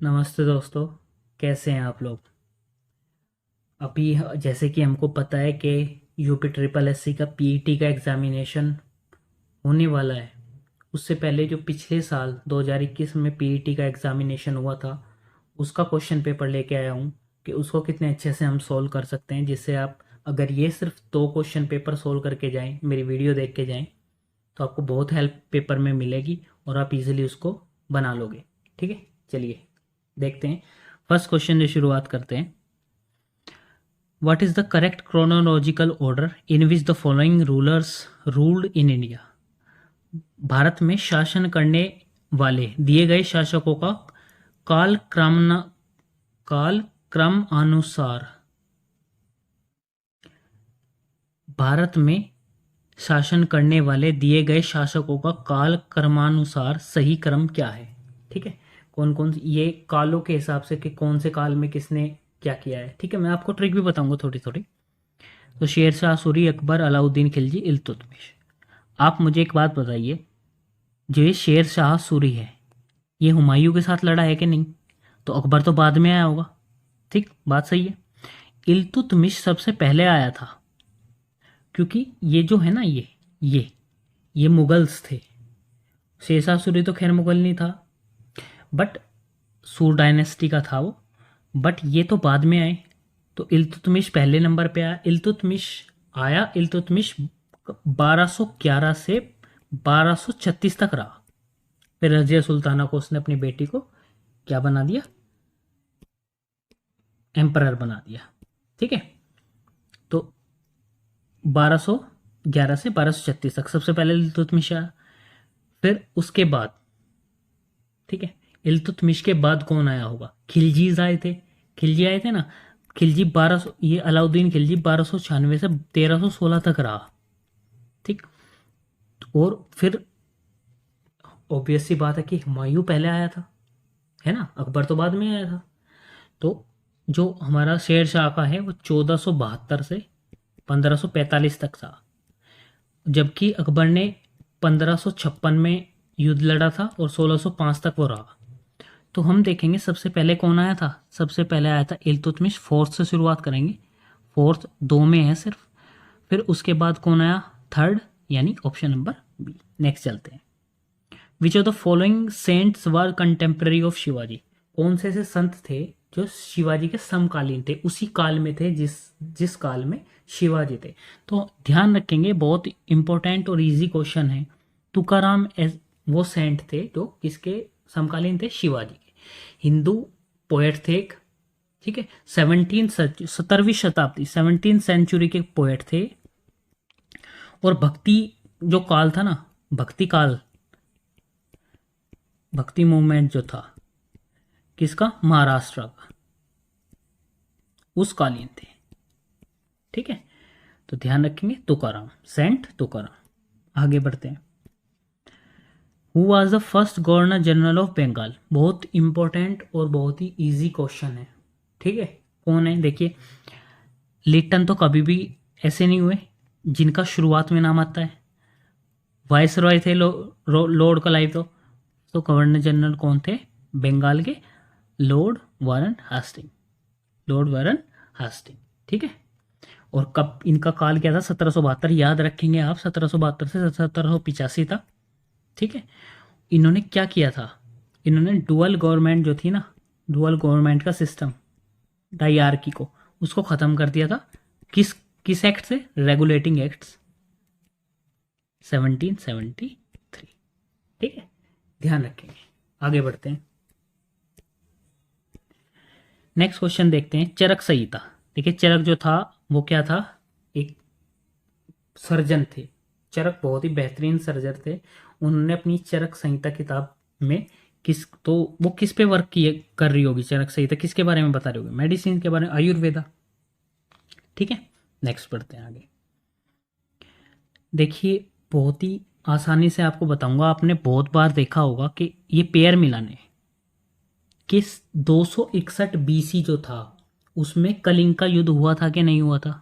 नमस्ते दोस्तों। कैसे हैं आप लोग? अभी जैसे कि हमको पता है कि यूपी ट्रिपल एससी का पीईटी का एग्ज़ामिनेशन होने वाला है। उससे पहले जो पिछले साल 2021 में पीईटी का एग्ज़ामिनेशन हुआ था, उसका क्वेश्चन पेपर लेके आया हूँ कि उसको कितने अच्छे से हम सॉल्व कर सकते हैं, जिससे आप अगर ये सिर्फ 2 क्वेश्चन पेपर सॉल्व करके जाएँ, मेरी वीडियो देख के जाएँ, तो आपको बहुत हेल्प पेपर में मिलेगी और आप इजीली उसको बना लोगे। ठीक है, चलिए देखते हैं। फर्स्ट क्वेश्चन से शुरुआत करते हैं। What is the correct chronological order in which the following rulers ruled in India? Bharat में शासन करने वाले दिए गए शासकों का काल क्रम काल क्रम अनुसार भारत में शासन करने वाले दिए गए शासकों का काल क्रमानुसार सही क्रम क्या है? ठीक है, कौन कौन ये कालों के हिसाब से कि कौन से काल में किसने क्या किया है। ठीक है, मैं आपको ट्रिक भी बताऊंगा थोड़ी थोड़ी। तो शेर शाह सूरी, अकबर, अलाउद्दीन खिलजी, इल्तुतमिश। आप मुझे एक बात बताइए, जो ये शेर शाह सूरी है, ये हुमायूं के साथ लड़ा है कि नहीं? तो अकबर तो बाद में आया होगा। ठीक, बात सही है। इल्तुतमिश सबसे पहले आया था, क्योंकि ये जो है ना, ये मुगल्स थे। शेर शाह सूरी तो खैर मुगल नहीं था, बट सूर डायनेस्टी का था वो। बट ये तो बाद में आए, तो इल्तुतमिश पहले नंबर पे आया। इल्तुतमिश 1211 से 1236 तक रहा। फिर रजिया सुल्ताना को उसने अपनी बेटी को क्या बना दिया? एम्परर बना दिया। ठीक है, तो 1211 से 1236 तक सबसे पहले इल्तुतमिश आया। फिर उसके बाद, ठीक है, इल्तुतमिश के बाद कौन आया होगा? खिलजीज आए थे। खिलजी आए थे ना। खिलजी 1200, ये अलाउद्दीन खिलजी 1296 से 1316 तक रहा। ठीक, और फिर ऑब्वियस सी बात है कि हुमायूं पहले आया था, है ना, अकबर तो बाद में आया था। तो जो हमारा शेर शाह का है वो 1472 से 1545 तक था, जबकि अकबर ने 1556 में युद्ध लड़ा था और 1605 तक वो रहा। तो हम देखेंगे सबसे पहले कौन आया था। सबसे पहले आया था इल्तुतमिश। फोर्थ से शुरुआत करेंगे, फोर्थ दो में है सिर्फ। फिर उसके बाद कौन आया? थर्ड, यानी ऑप्शन नंबर बी। नेक्स्ट चलते हैं। Which of the following saints were contemporary of Shivaji? कौन से ऐसे संत थे जो शिवाजी के समकालीन थे, उसी काल में थे जिस जिस काल में शिवाजी थे? तो ध्यान रखेंगे, बहुत इंपॉर्टेंट और इजी क्वेश्चन है। तुकाराम वो सेंट थे जो किसके समकालीन थे? शिवाजी के। हिंदू पोएट थे एक। ठीक है, 17वीं शताब्दी 17 सेंचुरी के पोएट थे। और भक्ति जो काल था ना, भक्ति काल, भक्ति मूवमेंट जो था किसका? महाराष्ट्र का, उस कालीन थे। ठीक है, तो ध्यान रखेंगे, तुकाराम, सेंट तुकाराम। आगे बढ़ते हैं। Who was the first governor general of Bengal? बहुत इंपॉर्टेंट और बहुत ही इजी क्वेश्चन है। ठीक है, कौन है? देखिए, लिट्टन तो कभी भी ऐसे नहीं हुए जिनका शुरुआत में नाम आता है। वाइस रॉय थे लॉर्ड क्लाइव। तो गवर्नर जनरल कौन थे बंगाल के? Lord Warren Hastings. Lord Warren Hastings. ठीक है, और कब इनका काल क्या था? 1772। याद रखेंगे आप, 1772 से 1785 तक। ठीक है, इन्होंने क्या किया था? इन्होंने डुअल गवर्नमेंट जो थी ना, डुअल गवर्नमेंट का सिस्टम, डायआर्की को, उसको खत्म कर दिया था। किस किस एक्ट से? Regulating acts 1773। ठीक है, ध्यान रखेंगे। आगे बढ़ते हैं। नेक्स्ट क्वेश्चन देखते हैं। चरक संहिता। देखिए, चरक जो था वो क्या था? एक सर्जन थे। चरक बहुत ही बेहतरीन सर्जन थे। उन्होंने अपनी चरक संहिता किताब में तो वो किस पे वर्क किए कर रही होगी? चरक संहिता किसके बारे में बता रही होगी? मेडिसिन के बारे में, आयुर्वेदा। ठीक है, नेक्स्ट पढ़ते हैं आगे। देखिए, बहुत ही आसानी से आपको बताऊंगा। आपने बहुत बार देखा होगा कि ये पेयर मिलाने किस 261 बीसी जो था, उसमें कलिंग का युद्ध हुआ था कि नहीं हुआ था?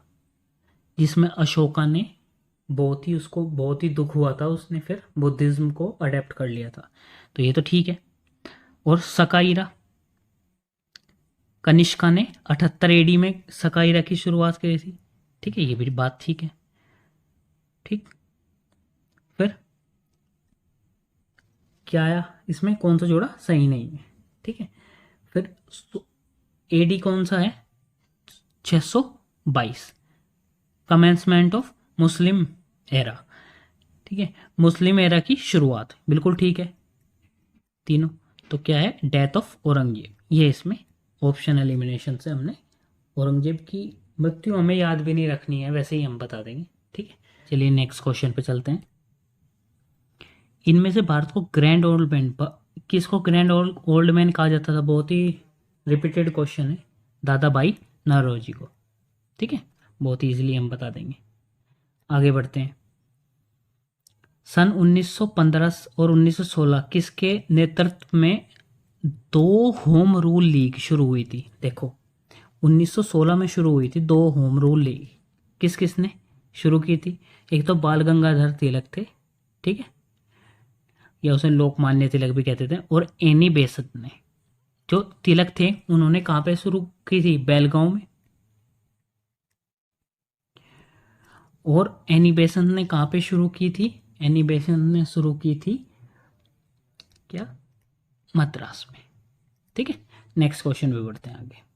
जिसमें अशोका ने बहुत ही दुख हुआ था, उसने फिर बुद्धिज्म को अडेप्ट कर लिया था। तो ये तो ठीक है। और सकाईरा, कनिष्का ने 78 एडी में सकाईरा की शुरुआत करी थी। ठीक है, ये भी बात ठीक है। ठीक, फिर क्या आया इसमें, कौन सा जोड़ा सही नहीं है। ठीक है, फिर एडी कौन सा है, 622, कमेंसमेंट ऑफ मुस्लिम एरा। ठीक है, मुस्लिम एरा की शुरुआत, बिल्कुल ठीक है तीनों। तो क्या है, डेथ ऑफ औरंगजेब, ये इसमें ऑप्शन एलिमिनेशन से हमने औरंगजेब की मृत्यु हमें याद भी नहीं रखनी है, वैसे ही हम बता देंगे। ठीक है, चलिए नेक्स्ट क्वेश्चन पे चलते हैं। इनमें से भारत को ग्रैंड ओल्ड मैन, किसको ग्रैंड ओल्ड मैन कहा जाता था, बहुत ही रिपीटेड क्वेश्चन है, दादा भाई नौरोजी को। ठीक है, बहुत इजीली हम बता देंगे। आगे बढ़ते हैं। सन 1915 और 1916 किसके नेतृत्व में दो होम रूल लीग शुरू हुई थी। देखो 1916 में शुरू हुई थी दो होम रूल लीग, किस किसने शुरू की थी। एक तो बाल गंगाधर तिलक थे, ठीक है, या उसे लोकमान्य तिलक भी कहते थे, और एनी बेसंत ने। जो तिलक थे उन्होंने कहाँ पे शुरू की थी, बेलगांव में। और एनी बेसंत ने कहाँ पे शुरू की थी, एनी बेसंत ने शुरू की थी क्या, मद्रास में। ठीक है, नेक्स्ट क्वेश्चन पे बढ़ते हैं आगे।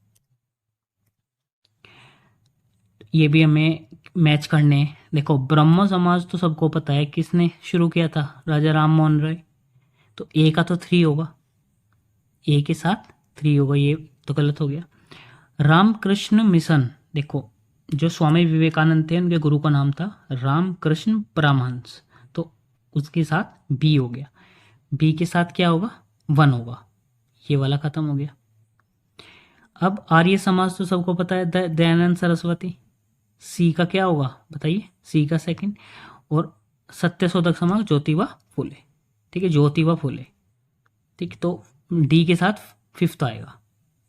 ये भी हमें मैच करने हैं। देखो ब्रह्म समाज तो सबको पता है किसने शुरू किया था, राजा राम मोहन राय। तो ए का तो 3 होगा, ए के साथ 3 होगा, ये तो गलत हो गया। रामकृष्ण मिशन, देखो जो स्वामी विवेकानंद थे उनके गुरु का नाम था रामकृष्ण परमहंस, तो उसके साथ बी हो गया। बी के साथ क्या होगा, 1 होगा, ये वाला खत्म हो गया। अब आर्य समाज तो सबको पता है, दयानंद सरस्वती। सी का क्या होगा बताइए, सी का सेकंड। और सत्यशोधक समाज ज्योतिबा फुले। ठीक है, ज्योतिबा फुले। ठीक, तो डी के साथ 5th आएगा।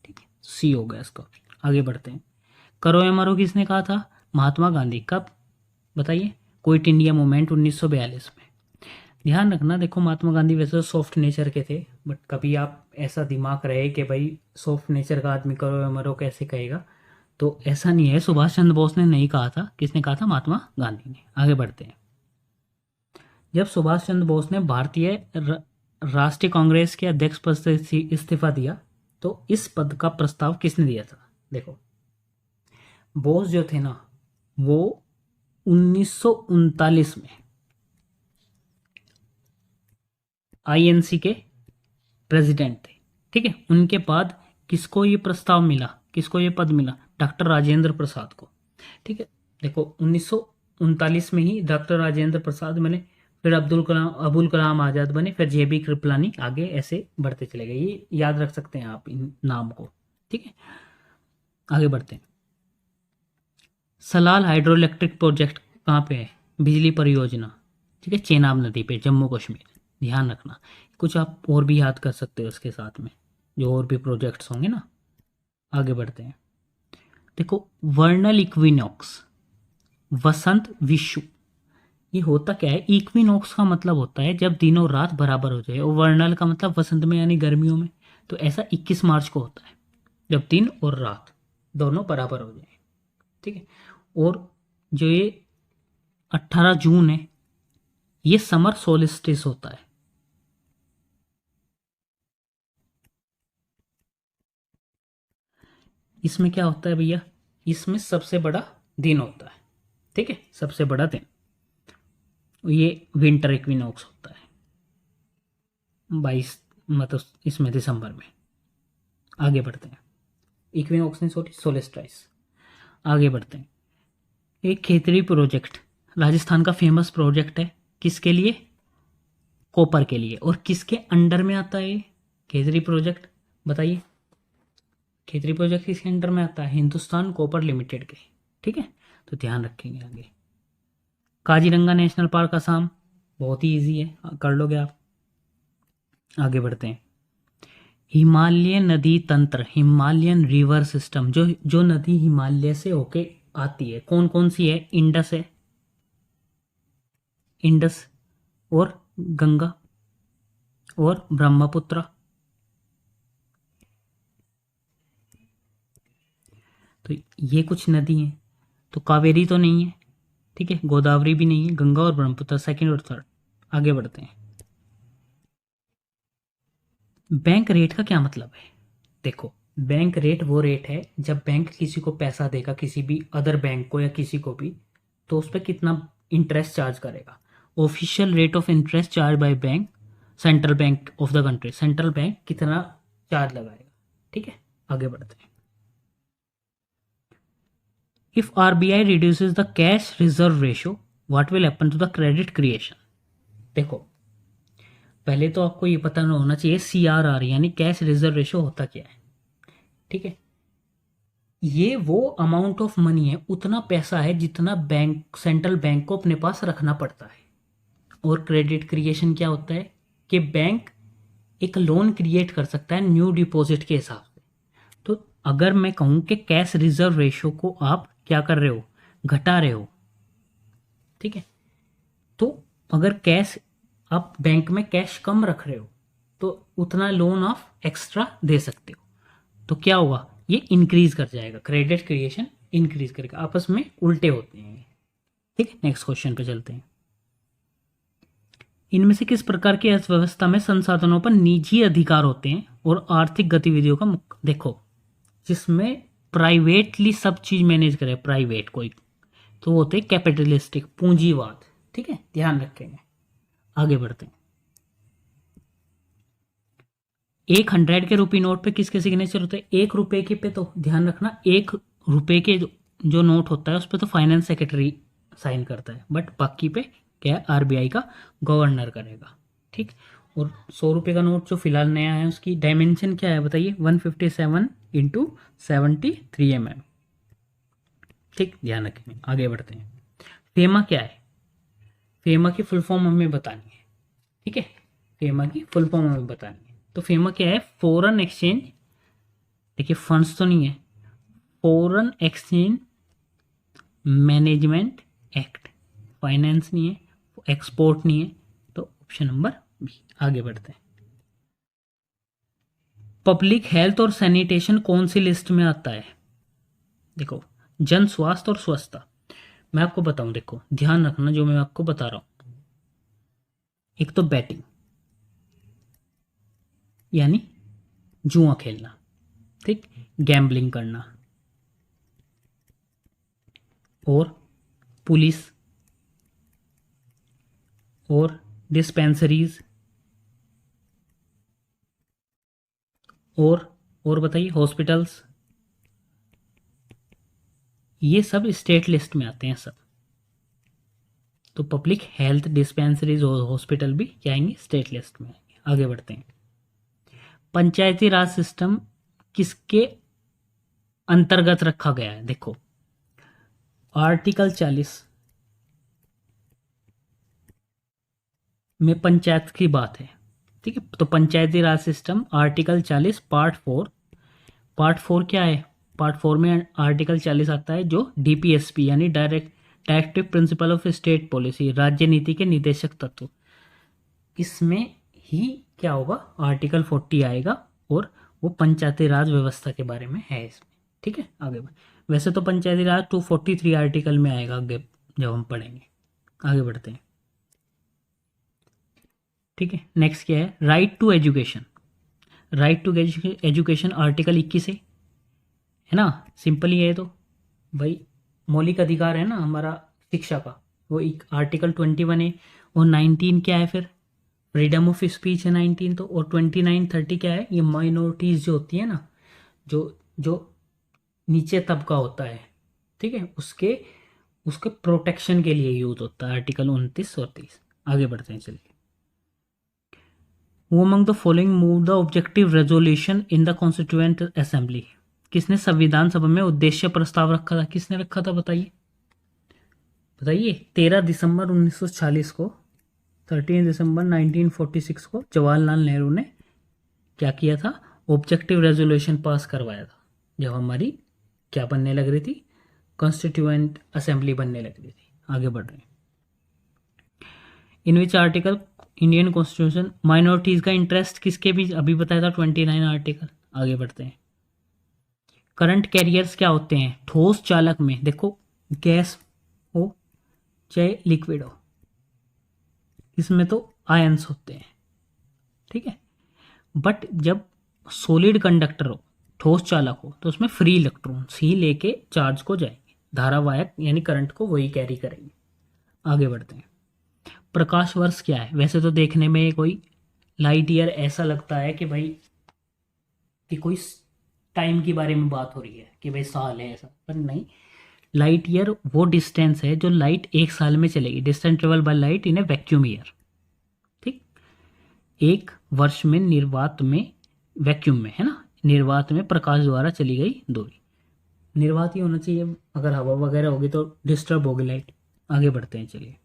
ठीक है, सी हो गया इसका। आगे बढ़ते हैं। करो या मरो किसने कहा था, महात्मा गांधी। कब बताइए, क्विट इंडिया मूवमेंट 1942 में। ध्यान रखना, देखो महात्मा गांधी वैसे तो सॉफ्ट नेचर के थे, बट कभी आप ऐसा दिमाग रहे कि भाई सॉफ्ट नेचर का आदमी करो या मरो कैसे कहेगा, तो ऐसा नहीं है। सुभाष चंद्र बोस ने नहीं कहा था, किसने कहा था, महात्मा गांधी ने। आगे बढ़ते हैं। जब सुभाष चंद्र बोस ने भारतीय राष्ट्रीय कांग्रेस के अध्यक्ष पद से इस्तीफा दिया, तो इस पद का प्रस्ताव किसने दिया था। देखो बोस जो थे ना, वो 1939 में आईएनसी के प्रेसिडेंट थे। ठीक है, उनके बाद किसको ये प्रस्ताव मिला, किसको ये पद मिला, डॉक्टर राजेंद्र प्रसाद को। ठीक है, देखो 1939 में ही डॉक्टर राजेंद्र प्रसाद बने, फिर अबुल कलाम आजाद बने, फिर जेबी कृपलानी, आगे ऐसे बढ़ते चले गए। ये याद रख सकते हैं आप इन नाम को। ठीक है, आगे बढ़ते हैं। सलाल हाइड्रो इलेक्ट्रिक प्रोजेक्ट कहाँ पे है, बिजली परियोजना। ठीक है, चेनाब नदी पे, जम्मू कश्मीर। ध्यान रखना, कुछ आप और भी याद कर सकते हो इसके साथ में, जो और भी प्रोजेक्ट्स होंगे ना। आगे बढ़ते हैं। देखो वर्नल इक्विनॉक्स, वसंत विषु, ये होता क्या है। इक्विनॉक्स का मतलब होता है जब दिनों रात बराबर हो जाए, और वर्नल का मतलब वसंत में यानी गर्मियों में। तो ऐसा 21 मार्च को होता है, जब दिन और रात दोनों बराबर हो जाए। ठीक है, और जो ये 18 जून है, ये समर सोलिस्टिस होता है। इसमें क्या होता है भैया, इसमें सबसे बड़ा दिन होता है। ठीक है, सबसे बड़ा दिन, ये विंटर इक्विनॉक्स होता है 22, मतलब इसमें दिसंबर में। आगे बढ़ते हैं। इक्विनॉक्स नहीं, सॉरी, सोलिस्टाइस। आगे बढ़ते हैं। एक खेतड़ी प्रोजेक्ट राजस्थान का फेमस प्रोजेक्ट है, किसके लिए, कॉपर के लिए। और किसके अंडर में आता है ये खेतड़ी प्रोजेक्ट, बताइए। खेतड़ी प्रोजेक्ट किसके अंडर में आता है, हिंदुस्तान कॉपर लिमिटेड के। ठीक है, तो ध्यान रखेंगे आगे। काजीरंगा नेशनल पार्क असम, बहुत ही इजी है, कर लोगे आप। आगे बढ़ते हैं। हिमालयन नदी तंत्र, हिमालयन रिवर सिस्टम, जो जो नदी हिमालय से होके आती है, कौन कौन सी है, इंडस है, इंडस, और गंगा, और ब्रह्मपुत्र। तो ये कुछ नदी हैं, तो कावेरी तो नहीं है, ठीक है, गोदावरी भी नहीं है, गंगा और ब्रह्मपुत्र सेकंड और थर्ड। आगे बढ़ते हैं। बैंक रेट का क्या मतलब है? देखो, बैंक रेट वो रेट है जब बैंक किसी को पैसा देगा, किसी भी अदर बैंक को या किसी को भी, तो उस पर कितना इंटरेस्ट चार्ज करेगा। Official rate of interest charge by bank, central bank of the country, central bank कितना चार्ज लगाएगा, ठीक है। आगे बढ़ते हैं। If RBI reduces the cash reserve ratio, what will happen to the credit creation? देखो, पहले तो आपको ये पता होना चाहिए CRR यानी कैश रिजर्व रेशियो होता क्या है, ठीक है। ये वो अमाउंट ऑफ मनी है, उतना पैसा है जितना बैंक, सेंट्रल बैंक को अपने पास रखना पड़ता है। और क्रेडिट क्रिएशन क्या होता है कि बैंक एक लोन क्रिएट कर सकता है न्यू डिपॉजिट के हिसाब से। तो अगर मैं कहूँ कि कैश रिजर्व रेशियो को आप क्या कर रहे हो, घटा रहे हो, ठीक है, तो अगर कैश आप बैंक में कैश कम रख रहे हो तो उतना लोन आप एक्स्ट्रा दे सकते हो, तो क्या होगा, ये इंक्रीज कर जाएगा, क्रेडिट क्रिएशन इंक्रीज करेगा, आपस में उल्टे होते हैं, ठीक है। नेक्स्ट क्वेश्चन पे चलते हैं। इनमें से किस प्रकार की अर्थव्यवस्था में संसाधनों पर निजी अधिकार होते हैं और आर्थिक गतिविधियों का देखो, जिसमें प्राइवेटली सब चीज मैनेज करे प्राइवेट कोई, तो वो होते कैपिटलिस्टिक, पूंजीवाद, ठीक है, ध्यान रखेंगे। आगे बढ़ते हैं। 100 के रुपये नोट पे किसके सिग्नेचर होते हैं? 1 रुपए के पे तो ध्यान रखना, 1 रुपए के जो नोट होता है उस पर तो फाइनेंस सेक्रेटरी साइन करता है, बट बाकी पे क्या है, आरबीआई का गवर्नर करेगा, ठीक। और 100 रुपए का नोट जो फिलहाल नया है उसकी डायमेंशन क्या है बताइए, 157 इंटू 73 mm, ठीक, ध्यान रखेंगे। आगे बढ़ते हैं। फेमा क्या है? फेमा की फुल फॉर्म हमें बतानी है, ठीक है, फेमा की फुल फॉर्म हमें बतानी है। तो फेमा क्या है? फॉरेन एक्सचेंज, देखिए फंड्स तो नहीं है, foreign exchange management act, finance नहीं है, एक्सपोर्ट नहीं है, तो ऑप्शन नंबर बी। आगे बढ़ते हैं। पब्लिक हेल्थ और सैनिटेशन कौन सी लिस्ट में आता है? देखो, जन स्वास्थ्य और स्वच्छता। मैं आपको बताऊं, देखो ध्यान रखना जो मैं आपको बता रहा हूं। एक तो बैटिंग यानी जुआ खेलना, ठीक, गैम्बलिंग करना, और पुलिस और डिस्पेंसरीज, और बताइए हॉस्पिटल्स, ये सब स्टेट लिस्ट में आते हैं सब। तो पब्लिक हेल्थ, डिस्पेंसरीज और हॉस्पिटल भी क्या आएंगे, स्टेट लिस्ट में आएंगे। आगे बढ़ते हैं। पंचायती राज सिस्टम किसके अंतर्गत रखा गया है? देखो, आर्टिकल 40 में पंचायत की बात है, ठीक है। तो पंचायती राज सिस्टम आर्टिकल 40 पार्ट 4, पार्ट 4 क्या है, पार्ट 4 में आर्टिकल 40 आता है जो डीपीएसपी यानी directive principle of state policy, राज्य नीति के निदेशक तत्व, इसमें ही क्या होगा, आर्टिकल 40 आएगा और वो पंचायती राज व्यवस्था के बारे में है इसमें, ठीक है। आगे वैसे तो पंचायती राज 243 आर्टिकल में आएगा आगे जब हम पढ़ेंगे। आगे बढ़ते हैं, ठीक है। नेक्स्ट क्या है, right to education. Right to education article 21 है ना, सिंपल ही है। तो भाई मौलिक अधिकार है ना हमारा शिक्षा का, वो एक आर्टिकल 21 है। और 19 क्या है फिर, फ्रीडम ऑफ स्पीच है 19 तो, और 29 30 क्या है, ये माइनॉरिटीज जो होती है ना, जो जो नीचे तबका होता है, ठीक है, उसके उसके प्रोटेक्शन के लिए यूज होता है आर्टिकल 29 और 30। आगे बढ़ते हैं, चलिए। Who among the following moved the objective resolution in the constituent assembly? किसने संविधान सभा में उद्देश्य प्रस्ताव रखा था? किसने रखा था बताइए, बताइए। 13 दिसंबर 1940 को, 13 दिसंबर 1946 को जवाहरलाल नेहरू ने क्या किया था, ऑब्जेक्टिव रेजोल्यूशन पास करवाया था जब हमारी क्या बनने लग रही थी, कॉन्स्टिट्यूएंट असेंबली बनने लग रही थी। आगे बढ़ रहे हैं। In which article Indian constitution minorities का इंटरेस्ट किसके भी, अभी बताया था 29 आर्टिकल। आगे बढ़ते हैं। करंट कैरियर्स क्या होते हैं ठोस चालक में, देखो गैस हो चाहे लिक्विड हो, इसमें तो आयंस होते हैं, ठीक है। बट जब सॉलिड कंडक्टर हो, ठोस चालक हो, तो उसमें फ्री इलेक्ट्रॉन्स ही लेके चार्ज को जाएंगे, धारावाहक यानी करंट को वही कैरी करेंगे। आगे बढ़ते हैं। प्रकाश वर्ष क्या है? वैसे तो देखने में कोई लाइट ईयर ऐसा लगता है कि भाई कि कोई टाइम के बारे में बात हो रही है कि भाई साल है ऐसा, पर नहीं। लाइट ईयर वो डिस्टेंस है जो लाइट एक साल में चलेगी, distance travel by light in A vacuum year, ठीक। एक वर्ष में निर्वात में, वैक्यूम में है ना, निर्वात में प्रकाश द्वारा चली गई दूरी, निर्वात ही होना चाहिए, अगर हवा वगैरह होगी तो डिस्टर्ब होगी लाइट। आगे बढ़ते हैं, चलिए।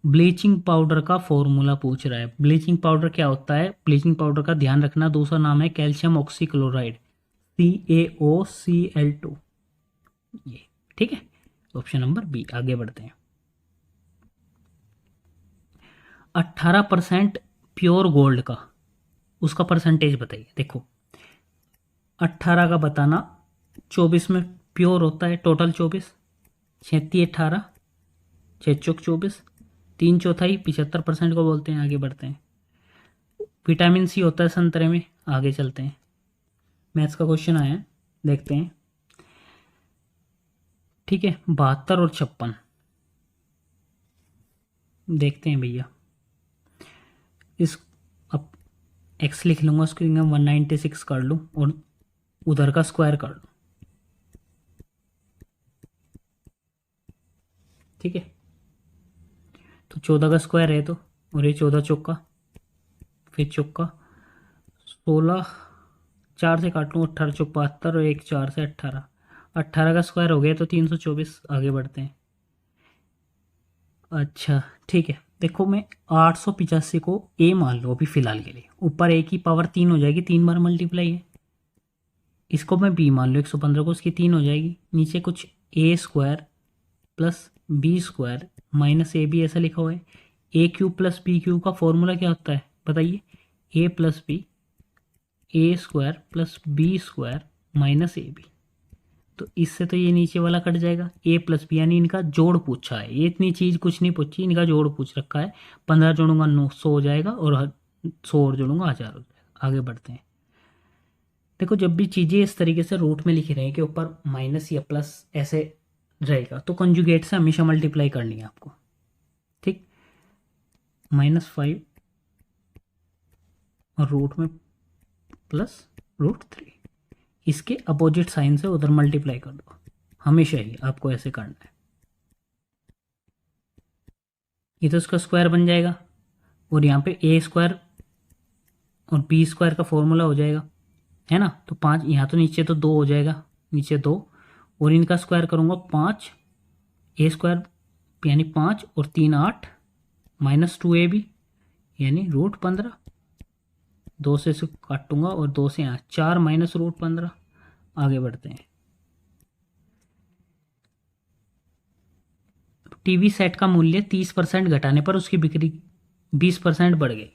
ब्लीचिंग पाउडर का फॉर्मूला पूछ रहा है। ब्लीचिंग पाउडर क्या होता है? ब्लीचिंग पाउडर का ध्यान रखना, दूसरा नाम है कैल्शियम ऑक्सीक्लोराइड, CaOCl2, ये ठीक है, ऑप्शन नंबर बी। आगे बढ़ते हैं। 18% प्योर गोल्ड का, उसका परसेंटेज बताइए। देखो 18 का बताना, 24 में प्योर होता है, टोटल 24, 36 18, 6 चौक 24, 3 चौथाई 75% को बोलते हैं। आगे बढ़ते हैं। विटामिन सी होता है संतरे में। आगे चलते हैं, मैथ्स का क्वेश्चन आया है, देखते हैं, ठीक है। 72 और 56 देखते हैं भैया। इस अब एक्स लिख लूँगा, उसको 196 कर लूँ और उधर का स्क्वायर कर लूँ, ठीक है। तो 14 का स्क्वायर है तो, और ये 14 चौका, फिर चौका 16, 4 से काट लूँ, 18 चौक 72 और 1 4 से 18, 18 का स्क्वायर हो गया तो 324। आगे बढ़ते हैं। अच्छा ठीक है, देखो मैं 885 को ए मान लो अभी फिलहाल के लिए, ऊपर ए की पावर 3 हो जाएगी, 3 बार मल्टीप्लाई है। इसको मैं बी मान लो, 115 को उसकी 3 हो जाएगी, नीचे कुछ A square plus B square minus A B ऐसा लिखा हुआ है। A cube plus B cube का फॉर्मूला क्या होता है बताइए? A plus B, A square plus B square minus A B. तो इससे तो ये नीचे वाला कट जाएगा, ए प्लस बी, यानी इनका जोड़ पूछा है, ये इतनी चीज़ कुछ नहीं पूछी, इनका जोड़ पूछ रखा है। 15 जोड़ूंगा 900 हो जाएगा, और 100 और जोड़ूंगा 1000 हो जाएगा। आगे बढ़ते हैं। देखो जब भी चीज़ें इस तरीके से रूट में लिखी रहे कि ऊपर माइनस या प्लस ऐसे रहेगा, तो कंजुगेट से हमेशा मल्टीप्लाई करनी है आपको, ठीक। -5 और रूट में प्लस √3, इसके अपोजिट साइन से उधर मल्टीप्लाई कर दो, हमेशा ही आपको ऐसे करना है। ये तो इसका स्क्वायर बन जाएगा, और यहाँ पे ए स्क्वायर और बी स्क्वायर का फॉर्मूला हो जाएगा, है ना। तो 5, यहाँ तो नीचे तो 2 हो जाएगा, नीचे 2, और इनका स्क्वायर करूँगा 5, ए स्क्वायर यानी 5 और 3 8 -2ab यानी √15, 2 से इसे काटूंगा और 2 से 8, 4 माइनस √15। आगे बढ़ते हैं। टीवी सेट का मूल्य 30% घटाने पर उसकी बिक्री 20% बढ़ गई,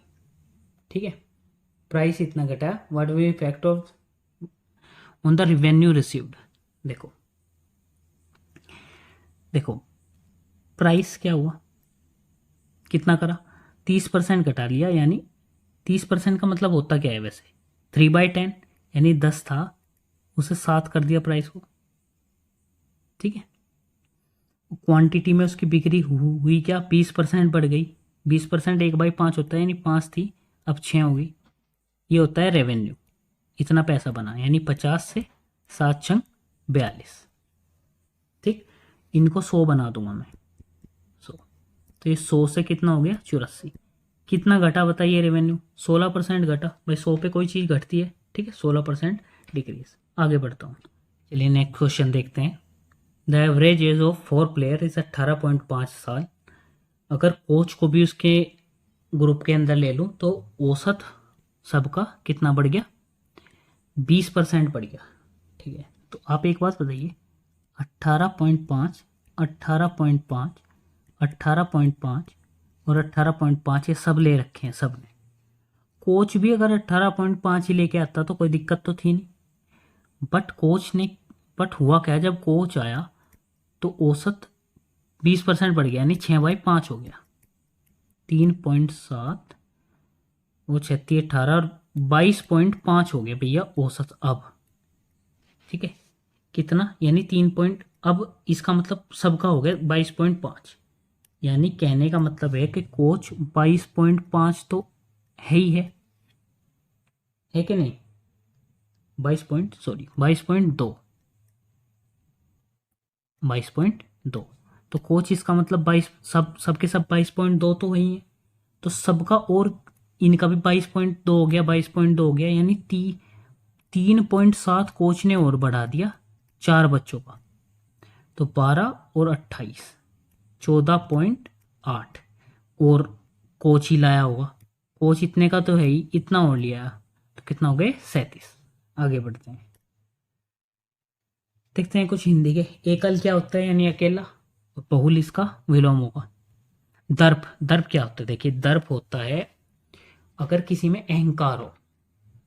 ठीक है। प्राइस इतना घटा, what will effect of on the revenue received. देखो देखो प्राइस क्या हुआ, कितना करा, 30% घटा लिया, यानी 30% का मतलब होता क्या है वैसे? 3/10 यानी 10 था, उसे 7 कर दिया प्राइस को, ठीक है। क्वांटिटी में उसकी बिक्री हुई क्या, 20% बढ़ गई। 20% 1/5 होता है, यानी 5 थी अब 6 होगी, ये होता है रेवेन्यू। इतना पैसा बना, यानी 50 से 7 छंग 42, ठीक। इनको 100 बना दूंगा मैं, 100, तो ये 100 से कितना हो गया 84। कितना घटा बताइए रेवेन्यू? 16% घटा भाई, 100 पे कोई चीज़ घटती है, ठीक है, 16% डिक्रीज। आगे बढ़ता हूँ, चलिए नेक्स्ट क्वेश्चन देखते हैं। The average age of 4 player is 18.5 साल। अगर कोच को भी उसके ग्रुप के अंदर ले लूँ तो औसत सबका कितना बढ़ गया? 20% बढ़ गया, ठीक है। तो आप एक बात बताइए, 18.5, 18.5, 18.5 और 18.5 ये सब ले रखे हैं सब ने। कोच भी अगर 18.5 ही लेके आता तो कोई दिक्कत तो थी नहीं, बट कोच ने बट हुआ क्या, जब कोच आया तो औसत 20% बढ़ गया, यानी 6/5 हो गया। 3.7 वो 36, 18 और 22.5 हो गया भैया औसत अब। ठीक है, कितना, यानी 3 अब इसका मतलब सबका हो गया 22.5। यानी कहने का मतलब है कि कोच 22.5 तो है ही है कि नहीं? 22.2, 22.2। तो कोच इसका मतलब 22, सबके सब 22.2 तो वही है। तो सबका और इनका भी 22.2 हो गया, 22.2 हो गया, यानी 3.7 कोच ने और बढ़ा दिया 4 बच्चों का। तो 12 और 28, 14.8। और कोच ही लाया होगा, कोच इतने का तो है ही, इतना और लिया तो कितना हो गए 37। आगे बढ़ते हैं, देखते हैं कुछ हिंदी के। एकल क्या होता है, यानी अकेला। और बहुल इसका विलोम होगा। दर्प, दर्प क्या होता है, देखिए दर्प होता है अगर किसी में अहंकार हो।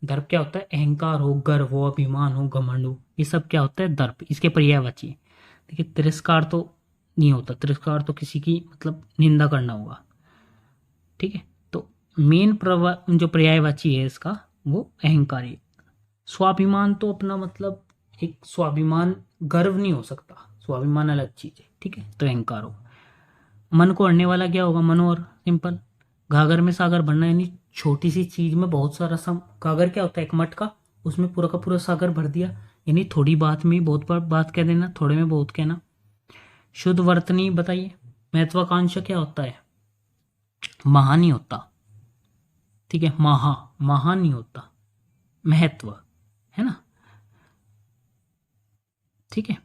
दर्प क्या होता है, अहंकार हो, गर्व हो, अभिमान हो, घमंड हो, ये सब क्या होता है दर्प, इसके पर्यायवाची। देखिए तिरस्कार तो नहीं होता, तिरस्कार तो किसी की मतलब निंदा करना होगा। ठीक है, तो मेन जो पर्यायवाची है इसका वो अहंकारी। स्वाभिमान तो अपना मतलब एक स्वाभिमान, गर्व नहीं हो सकता, स्वाभिमान अलग चीज है। ठीक है, तो अहंकार हो। मन को अड़ने वाला क्या होगा, मनोहर, सिंपल। घाघर में सागर भरना, यानी छोटी सी चीज में बहुत सारा सम। घाघर क्या होता है, एक मटका, उसमें पूरा का पूरा सागर भर दिया, यानी थोड़ी बात में बहुत बार बात कह देना, थोड़े में बहुत कहना। शुद्ध वर्तनी बताइए। महत्वाकांक्षा क्या होता है, महा नहीं होता। ठीक है, महा नहीं होता, महत्व है ना। ठीक है,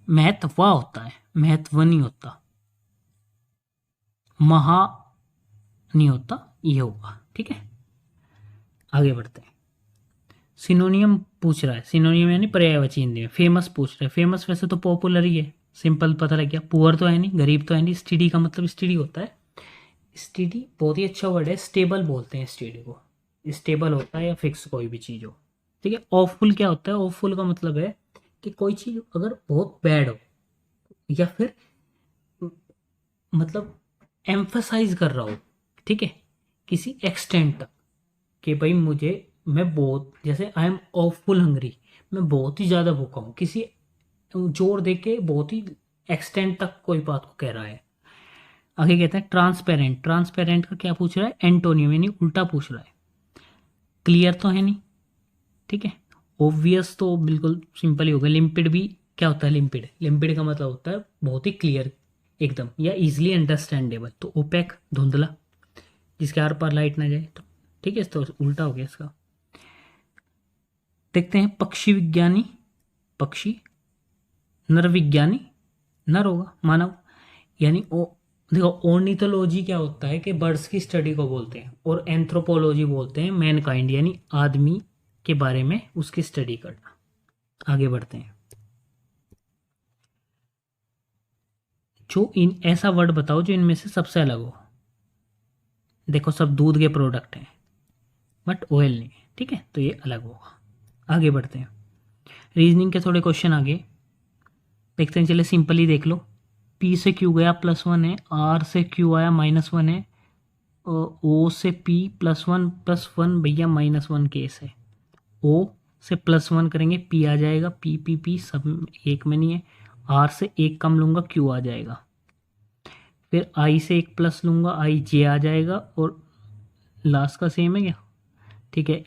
महत्व होता है, महत्व नहीं होता, महा नहीं होता, ये होगा। ठीक है, आगे बढ़ते हैं। सिनोनियम पूछ रहा है, सिनोनियम यानी पर्यायवाची हिंदी में। फेमस पूछ रहा है, फेमस वैसे तो पॉपुलर ही है, सिंपल पता लग गया। पुअर तो है नहीं, गरीब तो है नहीं। स्टडी का मतलब स्टडी होता है, स्टडी बहुत ही अच्छा वर्ड है। स्टेबल बोलते हैं स्टडी को, स्टेबल होता है या फिक्स कोई भी चीज़ हो। ठीक है, ऑफुल क्या होता है, ऑफुल का मतलब है कि कोई चीज़ अगर बहुत बैड हो, या फिर मतलब एम्फसाइज कर रहा हो, ठीक है, किसी एक्सटेंट तक, कि भाई मुझे, मैं बहुत, जैसे आई एम ऑफुल हंग्री, मैं बहुत ही ज़्यादा भूखा हूँ, किसी जोर दे के बहुत ही एक्सटेंट तक कोई बात को कह रहा है। आगे कहते हैं ट्रांसपेरेंट। ट्रांसपेरेंट का क्या पूछ रहा है, एंटोनियम यानी उल्टा पूछ रहा है। क्लियर तो है नहीं। ठीक है, ऑब्वियस तो बिल्कुल सिंपल ही होगा। लिम्पिड भी क्या होता है, लिम्पिड, लिम्पिड का मतलब होता है बहुत ही क्लियर एकदम, या इजिली अंडरस्टैंडेबल। तो ओपेक, धुंधला, जिसके आर पार लाइट ना जाए। तो ठीक है, तो उल्टा हो गया इसका। देखते हैं पक्षी विज्ञानी, पक्षी। नर विज्ञानी, नर होगा, मानव। यानी ओ, देखो ऑर्निथोलॉजी क्या होता है कि बर्ड्स की स्टडी को बोलते हैं, और एंथ्रोपोलॉजी बोलते हैं मैनकाइंड यानी आदमी के बारे में उसकी स्टडी करना। आगे बढ़ते हैं। जो इन ऐसा वर्ड बताओ जो इनमें से सबसे अलग हो। देखो सब दूध के प्रोडक्ट हैं, बट ऑयल नहीं है। ठीक है, तो ये अलग होगा। आगे बढ़ते हैं, रीजनिंग के थोड़े क्वेश्चन आगे देखते हैं। चले सिंपल ही देख लो। पी से क्यू गया +1 है, आर से क्यू आया -1 है, ओ से पी +1 भैया -1 केस है। ओ से +1 करेंगे, पी आ जाएगा, पी सब एक में नहीं है। आर से एक कम लूंगा, क्यू आ जाएगा। फिर आई से एक प्लस लूंगा, आई जे आ जाएगा, और लास्ट का सेम है क्या। ठीक है,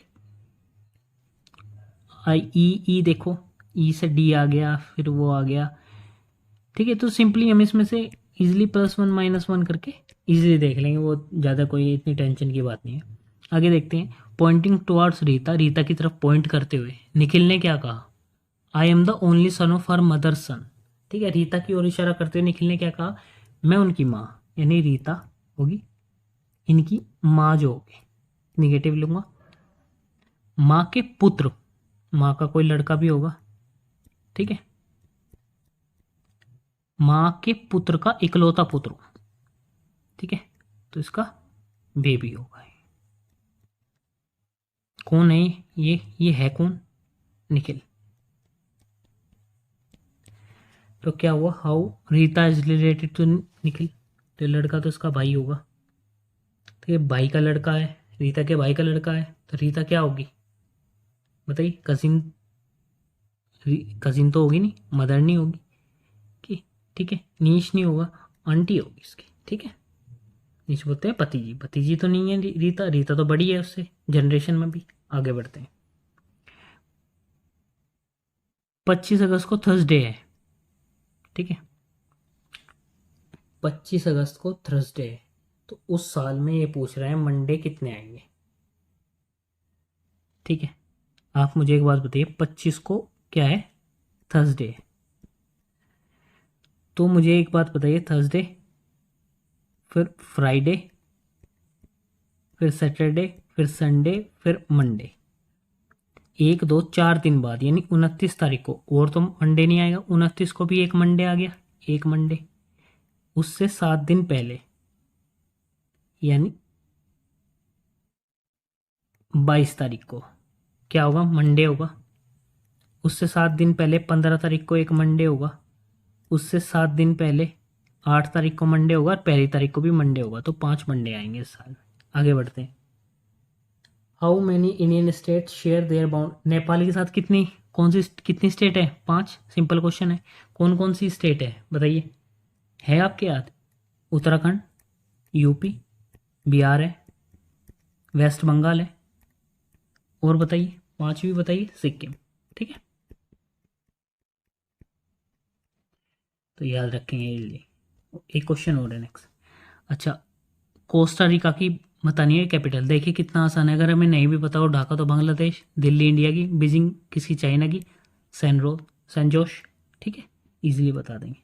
आई ई देखो, ई से डी आ गया, फिर वो आ गया। ठीक है, तो सिंपली हम इसमें से इजिली +1 -1 करके इजिली देख लेंगे, वो ज़्यादा कोई इतनी टेंशन की बात नहीं है। आगे देखते हैं, पॉइंटिंग टुवार्ड्स रीता, रीता की तरफ पॉइंट करते हुए निखिल ने क्या कहा, I am the only son of her mother सन। ठीक है, रीता की ओर इशारा करते हुए निखिल ने क्या कहा, मैं उनकी माँ, यानी रीता होगी इनकी माँ जो होगी, निगेटिव लूंगा। माँ के पुत्र, माँ का कोई लड़का भी होगा। ठीक है, माँ के पुत्र का इकलौता पुत्र। ठीक है, तो इसका बेबी होगा। कौन है ये है कौन, निखिल। तो क्या हुआ, how Rita is related to Nikhil, तो ये लड़का तो इसका भाई होगा, तो ये भाई का लड़का है, रीता के भाई का लड़का है, तो रीता क्या होगी बताइए, कजिन, कजिन तो होगी नहीं, मदर नहीं होगी कि, ठीक है, नीश नहीं होगा, आंटी होगी इसकी, ठीक है। नीच बोलते हैं भतीजी, भतीजी तो नहीं है रीता, रीता तो बड़ी है उससे जनरेशन में भी। आगे बढ़ते हैं। 25 अगस्त को थर्सडे है, ठीक है, 25 अगस्त को थर्सडे है, तो उस साल में ये पूछ रहे हैं मंडे कितने आएंगे, ठीक है। आप मुझे एक बात बताइए, 25 को क्या है, थर्सडे है, तो मुझे एक बात बताइए, थर्सडे, फिर फ्राइडे, फिर सैटरडे, फिर संडे, फिर मंडे, 1 2 4 दिन बाद यानी 29 तारीख को, और तो मंडे नहीं आएगा, 29 को भी एक मंडे आ गया, एक मंडे, उससे 7 दिन पहले यानी 22 तारीख को क्या होगा, मंडे होगा, उससे 7 दिन पहले 15 तारीख को एक मंडे होगा, उससे 7 दिन पहले 8 तारीख को मंडे होगा, और पहली तारीख को भी मंडे होगा, तो 5 मंडे आएंगे इस साल में। आगे बढ़ते हैं। How many Indian state share their bound, Nepal के साथ कितनी, कौन सी कितनी स्टेट है, 5, सिंपल क्वेश्चन है, कौन कौन सी स्टेट है बताइए, है आपके याद, उत्तराखंड, यूपी, बिहार है, वेस्ट बंगाल है, और बताइए, पांचवी बताइए, सिक्किम, ठीक है, तो याद रखेंगे ये लिए। एक क्वेश्चन और है नेक्स्ट। अच्छा, कोस्टा रिका की बतानी है कैपिटल, देखिए कितना आसान है, अगर हमें नहीं भी पता हो, ढाका तो बांग्लादेश, दिल्ली इंडिया की, बीजिंग किसकी, चाइना की, सैन जोश, ठीक है, इजीली बता देंगे।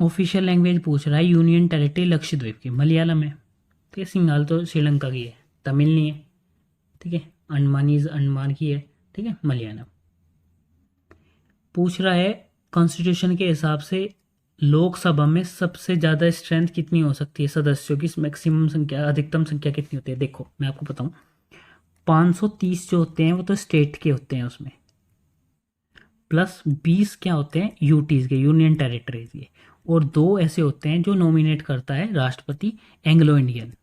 ऑफिशियल लैंग्वेज पूछ रहा है, यूनियन टेरिटरी लक्षद्वीप की मलयालम है, ठीक है, सिंगाल तो श्रीलंका की है, तमिल नहीं है, ठीक है, अंडमानीज अंडमान की है, ठीक है, मलयालम। पूछ रहा है कॉन्स्टिट्यूशन के हिसाब से लोकसभा में सबसे ज़्यादा स्ट्रेंथ कितनी हो सकती है सदस्यों की, मैक्सिमम संख्या, अधिकतम संख्या कितनी होती है, देखो मैं आपको बताऊं, 530 जो होते हैं वो तो स्टेट के होते हैं उसमें, प्लस 20 क्या होते हैं यूटीज के, यूनियन टेरिटरीज के, और 2 ऐसे होते हैं जो नॉमिनेट करता है राष्ट्रपति, एंग्लो इंडियन,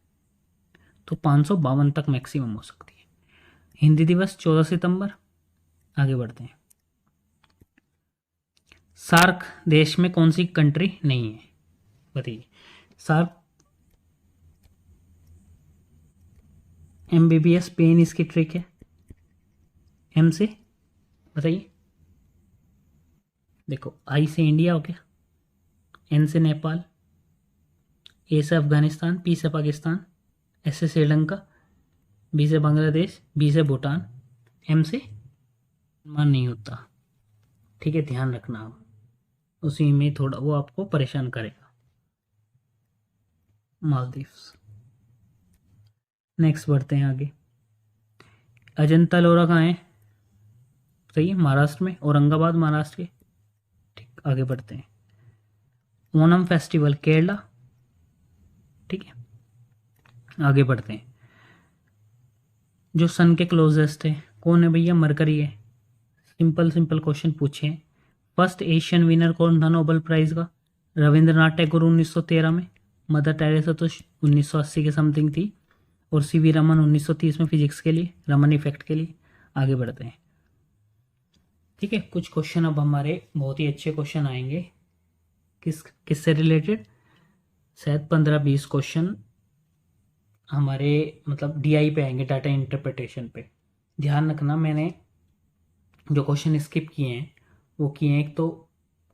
तो 552 तक मैक्सिमम हो सकती है। हिंदी दिवस 14 सितंबर। आगे बढ़ते हैं। सार्क देश में कौन सी कंट्री नहीं है बताइए, सार्क, एमबीबीएस पेन इसकी ट्रिक है, एम से बताइए, देखो आई से इंडिया हो गया, एन से नेपाल, ए से अफगानिस्तान, पी से पाकिस्तान, एस से श्रीलंका, बी से बांग्लादेश, बी से भूटान, एम से मान नहीं होता, ठीक है, ध्यान रखना आप, उसी में थोड़ा वो आपको परेशान करेगा। मालदीव्स। नेक्स्ट बढ़ते हैं आगे। अजंता लोरा कहाँ है, सही है, महाराष्ट्र में, औरंगाबाद महाराष्ट्र के, ठीक, आगे बढ़ते हैं। ओनम फेस्टिवल केरला, ठीक है, आगे बढ़ते हैं। जो सन के क्लोजेस्ट है कौन है भैया, मरकरी है, सिंपल सिंपल क्वेश्चन पूछे हैं। फर्स्ट एशियन विनर कौन था नोबेल प्राइज का, रविंद्रनाथ टैगोर 1913 में, मदर टेरेसा तो 1980 के समथिंग थी, और सीवी रमन 1930 में फिजिक्स के लिए, रमन इफेक्ट के लिए। आगे बढ़ते हैं, ठीक है, कुछ क्वेश्चन अब हमारे बहुत ही अच्छे क्वेश्चन आएंगे, किससे रिलेटेड, शायद 15-20 क्वेश्चन हमारे मतलब डीआई पे आएंगे, डाटा इंटरप्रिटेशन पे। ध्यान रखना, मैंने जो क्वेश्चन स्किप किए हैं वो किए हैं एक तो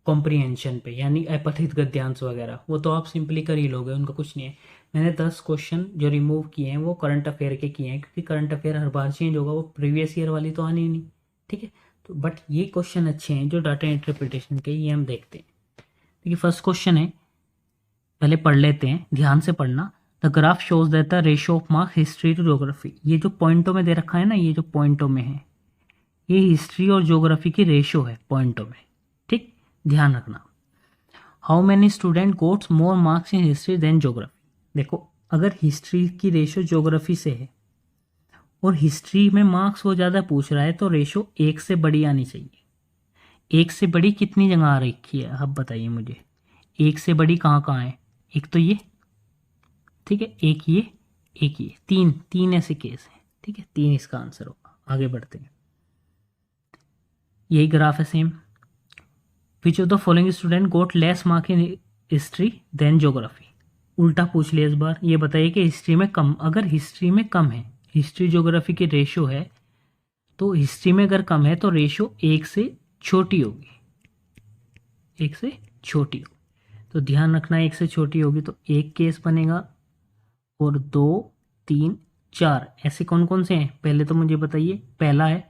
कॉम्प्रीहेंशन पे, यानी अपठित गद्यांश वगैरह, वो तो आप सिंपली कर ही लोगे, उनका कुछ नहीं है। मैंने 10 क्वेश्चन जो रिमूव किए हैं वो करंट अफेयर के किए हैं, क्योंकि करंट अफेयर हर बार चेंज होगा, वो प्रीवियस ईयर वाली तो आनी ही नहीं, ठीक है। तो बट ये क्वेश्चन अच्छे हैं जो डाटा इंटरप्रिटेशन के, ये हम देखते हैं। देखिए फर्स्ट क्वेश्चन है, पहले पढ़ लेते हैं, ध्यान से पढ़ना। The graph shows that the ratio of marks history to geography, ये जो पॉइंटों में दे रखा है ना, ये जो पॉइंटों में है, ये हिस्ट्री और ज्योग्राफी की रेशियो है पॉइंटों में, ठीक, ध्यान रखना। How many student gots more marks in history than geography, देखो अगर हिस्ट्री की रेशियो ज्योग्राफी से है और हिस्ट्री में मार्क्स वो ज़्यादा पूछ रहा है, तो रेशो 1 से बड़ी आनी चाहिए। 1 से बड़ी कितनी जगह आ रखी है, अब बताइए मुझे। 1 से बड़ी कहाँ कहाँ है? एक तो ये, ठीक है, एक ये, एक ये, तीन तीन ऐसे केस हैं, ठीक है, 3 इसका आंसर होगा। आगे बढ़ते हैं, यही ग्राफ है same. Which of the following student got less mark in history than geography? उल्टा पूछ लिया इस बार। ये बताइए कि हिस्ट्री में कम, अगर हिस्ट्री में कम है, हिस्ट्री ज्योग्राफी की रेशो है, तो हिस्ट्री में अगर कम है तो रेशो 1 से छोटी होगी, 1 से छोटी होगी। तो ध्यान रखना, 1 से छोटी होगी तो एक केस बनेगा, और 2, 3, 4 ऐसे कौन कौन से हैं पहले तो मुझे बताइए। पहला है,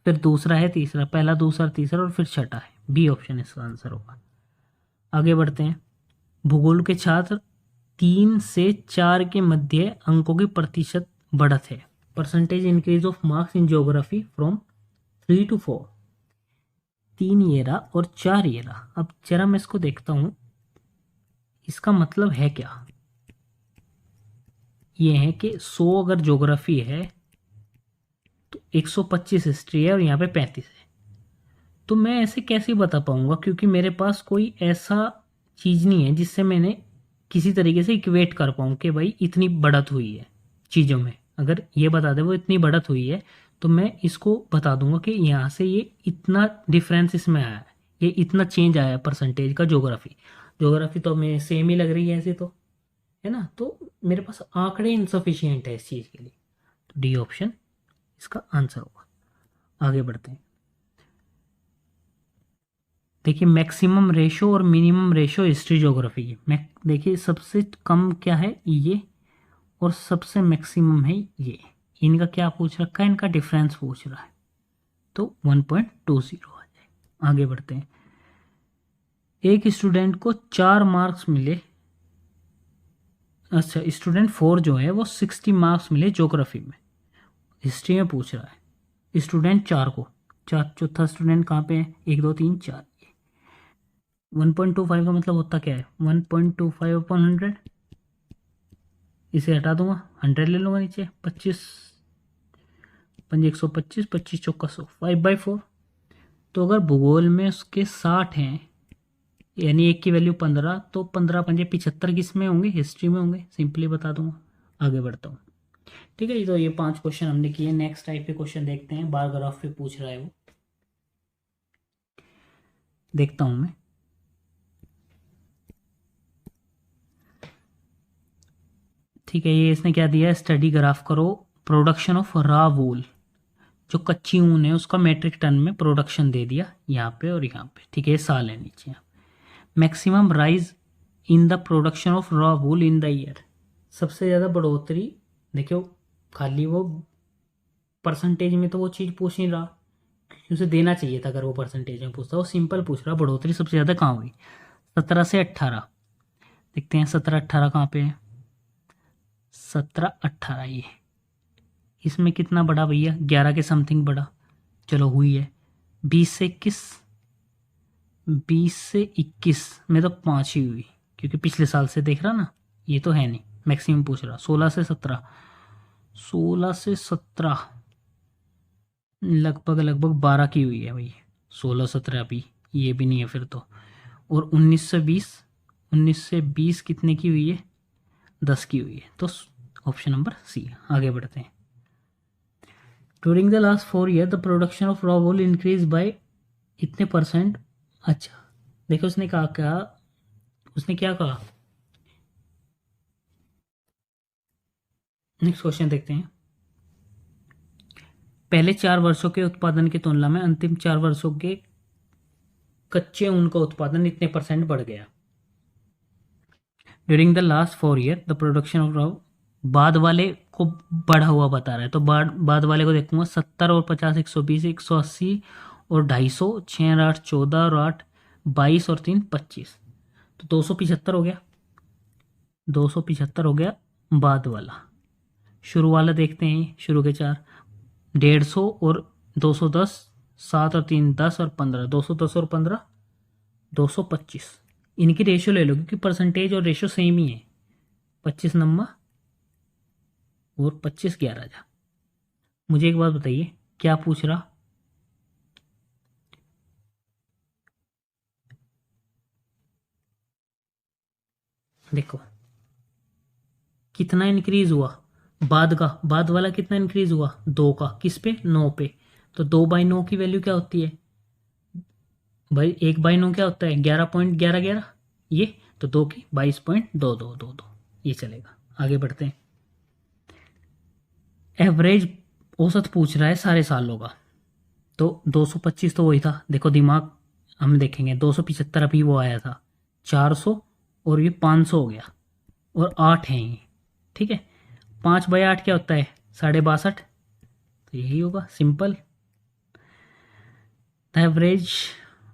फिर दूसरा है, तीसरा, पहला दूसरा तीसरा और फिर छठा है। बी ऑप्शन इसका आंसर होगा। आगे बढ़ते हैं, भूगोल के छात्र 3 से 4 के मध्य अंकों की प्रतिशत बढ़त है। Percentage increase of marks in geography from 3 to 4। 3 ये रहा और 4 ये रहा। अब जरा मैं इसको देखता हूं, इसका मतलब है क्या? ये है कि 100 अगर ज्योग्राफी है तो 125 हिस्ट्री है और यहाँ पे 35 है। तो मैं ऐसे कैसे बता पाऊंगा, क्योंकि मेरे पास कोई ऐसा चीज़ नहीं है जिससे मैंने किसी तरीके से इक्वेट कर पाऊँ कि भाई इतनी बढ़त हुई है चीज़ों में। अगर ये बता दे वो इतनी बढ़त हुई है, तो मैं इसको बता दूंगा कि यहाँ से ये इतना डिफरेंस इसमें आया है, ये इतना चेंज आया है परसेंटेज का। ज्योग्राफी ज्योग्राफी तो हमें सेम ही लग रही है ऐसे तो, है ना। तो मेरे पास आंकड़े इनसफिशियंट है इस चीज़ के लिए, तो डी ऑप्शन इसका आंसर होगा। आगे बढ़ते हैं, देखिए मैक्सिमम रेशो और मिनिमम रेशो हिस्ट्री ज्योग्राफी की। मैं देखिए सबसे कम क्या है ये, और सबसे मैक्सिमम है ये। इनका क्या पूछ रखा है, इनका डिफरेंस पूछ रहा है, तो 1.20 आ जाए। आगे बढ़ते हैं, एक स्टूडेंट को 4 मार्क्स मिले, अच्छा स्टूडेंट 4 जो है वो 60 मार्क्स मिले ज्योग्राफी में, हिस्ट्री में पूछ रहा है। स्टूडेंट 4 को, चार, चौथा स्टूडेंट कहाँ पे है, 1 2 3 4। 1.25 का मतलब होता क्या है, 1.25/100। इसे हटा दूंगा, 100 ले लूंगा नीचे, 25 5 125, 25 चौका 100, 5/4। तो अगर भूगोल में उसके 60 हैं, यानी एक की वैल्यू 15, तो 15 पंजे 75 किस में होंगे, हिस्ट्री में होंगे। सिंपली बता दूंगा। आगे बढ़ता हूँ, ठीक है। तो ये 5 क्वेश्चन हमने किए। नेक्स्ट टाइप के क्वेश्चन देखते हैं, बार ग्राफ पे पूछ रहा है वो, देखता हूँ मैं। ठीक है, ये इसने क्या दिया है, स्टडी ग्राफ करो प्रोडक्शन ऑफ रॉ वूल, जो कच्ची ऊन है उसका मेट्रिक टन में प्रोडक्शन दे दिया यहाँ पे और यहाँ पे, ठीक है, साल है नीचे। Maximum rise in the production of raw wool in the year, सबसे ज़्यादा बढ़ोतरी। देखो खाली वो परसेंटेज में तो वो चीज़ पूछ नहीं रहा, उसे देना चाहिए था अगर वो परसेंटेज में पूछता। वो सिंपल पूछ रहा, बढ़ोतरी सबसे ज़्यादा कहाँ हुई, 17 से 18। देखते हैं 17 18 कहाँ पे है, 17 18 ये, इसमें कितना बढ़ा भैया, 11 के समथिंग बढ़ा, चलो हुई है। 20 से 21, 20 से 21 में तो 5 ही हुई, क्योंकि पिछले साल से देख रहा ना, ये तो है नहीं। मैक्सिमम पूछ रहा 16 से 17, 16 से 17 लगभग लगभग 12 की हुई है भाई। 16 17 भी, ये भी नहीं है फिर तो। और 19 से 20, 19 से 20 कितने की हुई है, 10 की हुई है, तो ऑप्शन नंबर सी। आगे बढ़ते हैं, during the last 4 year the production of raw wool increase by इतने परसेंट। अच्छा देखो उसने कहा क्या, उसने क्या कहा, नेक्स्ट क्वेश्चन देखते हैं। पहले 4 वर्षों के उत्पादन की तुलना में अंतिम 4 वर्षों के कच्चे ऊन का उत्पादन इतने परसेंट बढ़ गया। During the last 4 year the production of raw, बाद वाले को बढ़ा हुआ बता रहा है, तो बाद वाले को देखूंगा, 70 और 50 120, 180 और 250, 6 8 14 और 8 22 और 3 25, तो 275 हो गया, 275 हो गया बाद वाला। शुरू वाला देखते हैं, शुरू के 4, 150 और 210, 7 और 3 10 और 15, 210 और 15 225। इनकी रेशियो ले लो क्योंकि परसेंटेज और रेशियो सेम ही है, 25 नंबर और 25 11 जा, मुझे एक बात बताइए, क्या पूछ रहा? देखो कितना इंक्रीज हुआ, बाद वाला कितना इंक्रीज हुआ, 2 का, किस पे, 9 पे। तो 2/9 की वैल्यू क्या होती है भाई? 1/9 क्या होता है? 11.1111, ये। तो 2 की 22.2222, ये चलेगा। आगे बढ़ते हैं। एवरेज औसत पूछ रहा है सारे सालों का। तो 225 तो वही था, देखो दिमाग हम देखेंगे। 275 अभी वो आया था, 400, और ये 500 हो गया, और 8 है ये, ठीक है। 5/8 क्या होता है? 62.5, तो यही होगा, सिंपल। द एवरेज,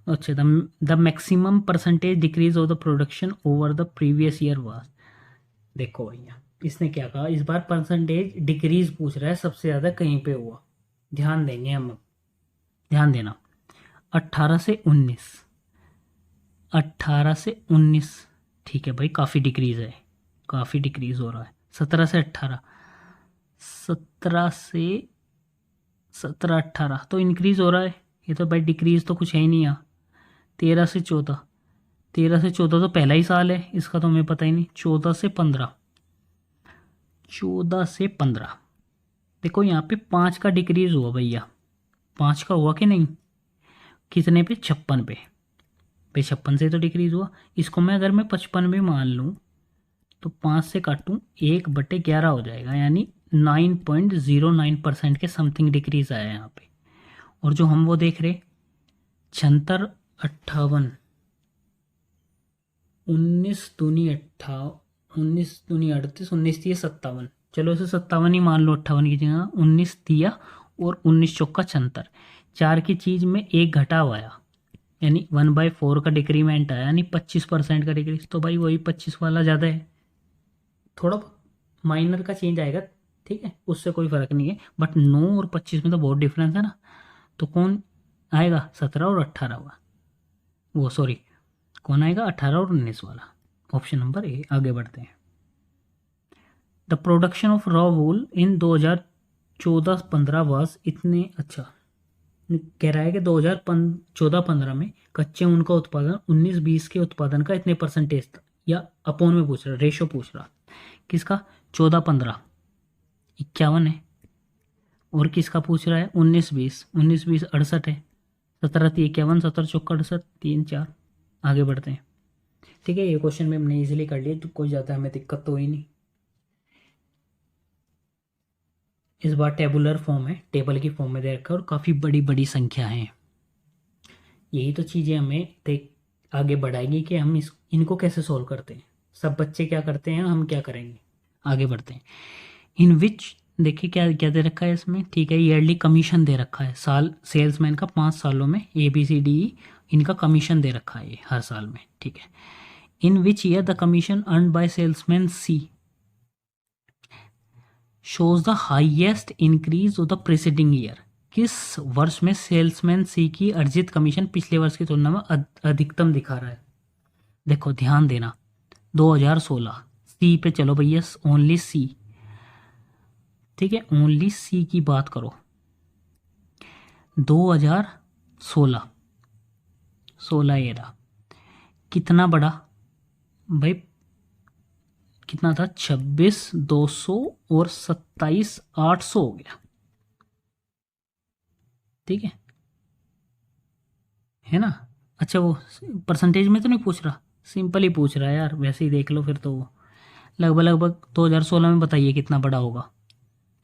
अच्छा, the maximum percentage decrease of the production over the previous year was. देखो भैया, इसने क्या कहा, इस बार परसेंटेज डिक्रीज पूछ रहा है, सबसे ज़्यादा कहीं पे हुआ। ध्यान देंगे हम, ध्यान देना। 18 से 19, 18 से 19, ठीक है भाई, काफ़ी डिक्रीज है, काफ़ी डिक्रीज हो रहा है। 17 से 18, 17 से 17 18 तो इंक्रीज हो रहा है, ये तो भाई डिक्रीज तो कुछ है ही नहीं यहाँ। 13 से 14, 13 से 14 तो पहला ही साल है, इसका तो हमें पता ही नहीं। 14 से 15, 14 से 15, देखो यहाँ पे 5 का डिक्रीज हुआ भैया, 5 का हुआ कि नहीं? कितने पे? 56 पे। 56 से तो डिक्रीज हुआ। इसको मैं अगर मैं 55 भी मान लूँ, तो 5 से काटूँ, 1/11 हो जाएगा, यानी 9.09% के समथिंग डिक्रीज आया है यहाँ पे। और जो हम वो देख रहे, 76, 58, 19 दूनी 38, 19 चलो इसे 57 ही मान लो, 58 की जगह 19 दिया, और 19 चौका 76, 4 की चीज़ में 1 घटाव आया, यानी 1/4 का डिक्रीमेंट आया, यानी 25% का डिक्रीज। तो भाई वही 25 वाला ज़्यादा है, थोड़ा माइनर का चेंज आएगा, ठीक है, उससे कोई फ़र्क नहीं है। बट 9 और 25 में तो बहुत डिफरेंस है ना। तो कौन आएगा? 17 और 18 वाला, वो सॉरी, कौन आएगा? 18 और 19 वाला, ऑप्शन नंबर ए। आगे बढ़ते हैं। The production of raw wool in 2014-15 was इतने, अच्छा, कह रहा है कि 2014-15 में कच्चे ऊन का उत्पादन 19-20 के उत्पादन का इतने परसेंटेज था, या अपोन में पूछ रहा, रेशो पूछ रहा। किसका? 14-15 51 है, और किसका पूछ रहा है? 19-20, 19-20 68 है, 17-51, 17-64, 3-4। आगे बढ़ते हैं, ठीक है। ये क्वेश्चन में हमने इजीली कर लिया, तो कोई ज़्यादा हमें दिक्कत तो हुई नहीं। इस बार टेबुलर फॉर्म है, टेबल की फॉर्म में दे रखा है, और काफ़ी बड़ी बड़ी संख्या है। यही तो चीज़ें हमें देख आगे बढ़ाएंगी कि हम इनको कैसे सॉल्व करते हैं। सब बच्चे क्या करते हैं, हम क्या करेंगे। आगे बढ़ते हैं। इन विच, देखिए क्या क्या दे रखा है इसमें, ठीक है, ईयरली कमीशन दे रखा है, साल सेल्समैन का 5 सालों में ABCDE इनका कमीशन दे रखा है ये हर साल में, ठीक है। In which year the commission earn by salesman C shows the highest increase of the preceding year. किस वर्ष में सेल्समैन C की अर्जित कमीशन पिछले वर्ष की तुलना में अधिकतम दिखा रहा है? देखो ध्यान देना, 2016, C पे चलो भैया, ओनली C, ठीक है, ओनली C की बात करो। 2016, 16 ये रहा, कितना बढ़ा भाई? कितना था? 26,200 और 27,800 हो गया, ठीक है ना। अच्छा, वो परसेंटेज में तो नहीं पूछ रहा, सिंपल ही पूछ रहा है यार, वैसे ही देख लो फिर तो। वो लगभग लगभग 2016 में बताइए कितना बड़ा होगा?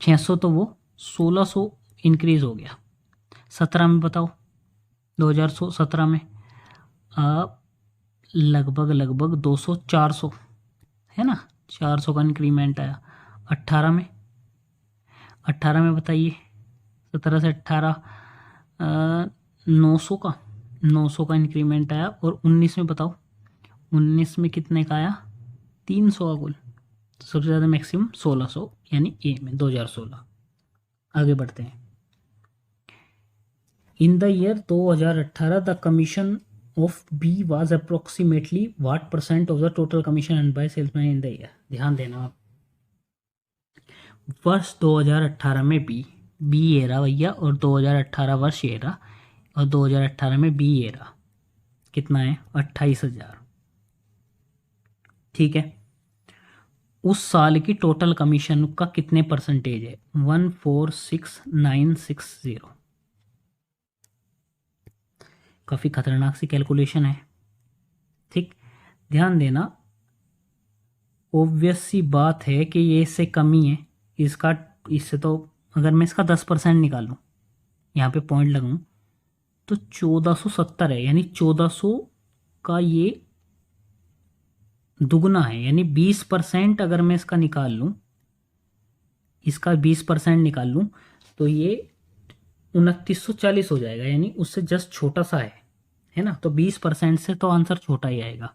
600, तो वो 1600 इंक्रीज हो गया। 17 में बताओ, 2017 में लगभग लगभग 200 400, है ना, 400 का इंक्रीमेंट आया। 18 में, 18 में बताइए, 17 से 18, 900 का, 900 का इंक्रीमेंट आया। और 19 में बताओ, 19 में कितने का आया? 300 का कुल। तो सबसे ज़्यादा मैक्सिमम 1600, यानी ए में 2016। आगे बढ़ते हैं। In the year 2018 the commission of B was approximately what percent of the total commission earn by salesman in the year? ध्यान देना आप, वर्ष 2018 में बी बी ये रहा भैया, और 2018 वर्ष ये रहा, और 2018 में बी ये रहा। कितना है? 28,000। ठीक है। उस साल की टोटल कमीशन का कितने परसेंटेज है? 146,960। काफ़ी खतरनाक सी कैलकुलेशन है। ठीक, ध्यान देना। ऑब्वियस सी बात है कि ये इससे कम ही है इसका। इससे तो अगर मैं इसका 10% निकालूं, यहाँ पे पॉइंट लगाऊं, तो 1470 है, यानी 1400 का ये दुगना है। यानी 20% अगर मैं इसका निकाल लूं, इसका 20% निकाल लूं, तो ये 2940 हो जाएगा, यानी उससे जस्ट छोटा सा है ना। तो 20% से तो आंसर छोटा ही आएगा,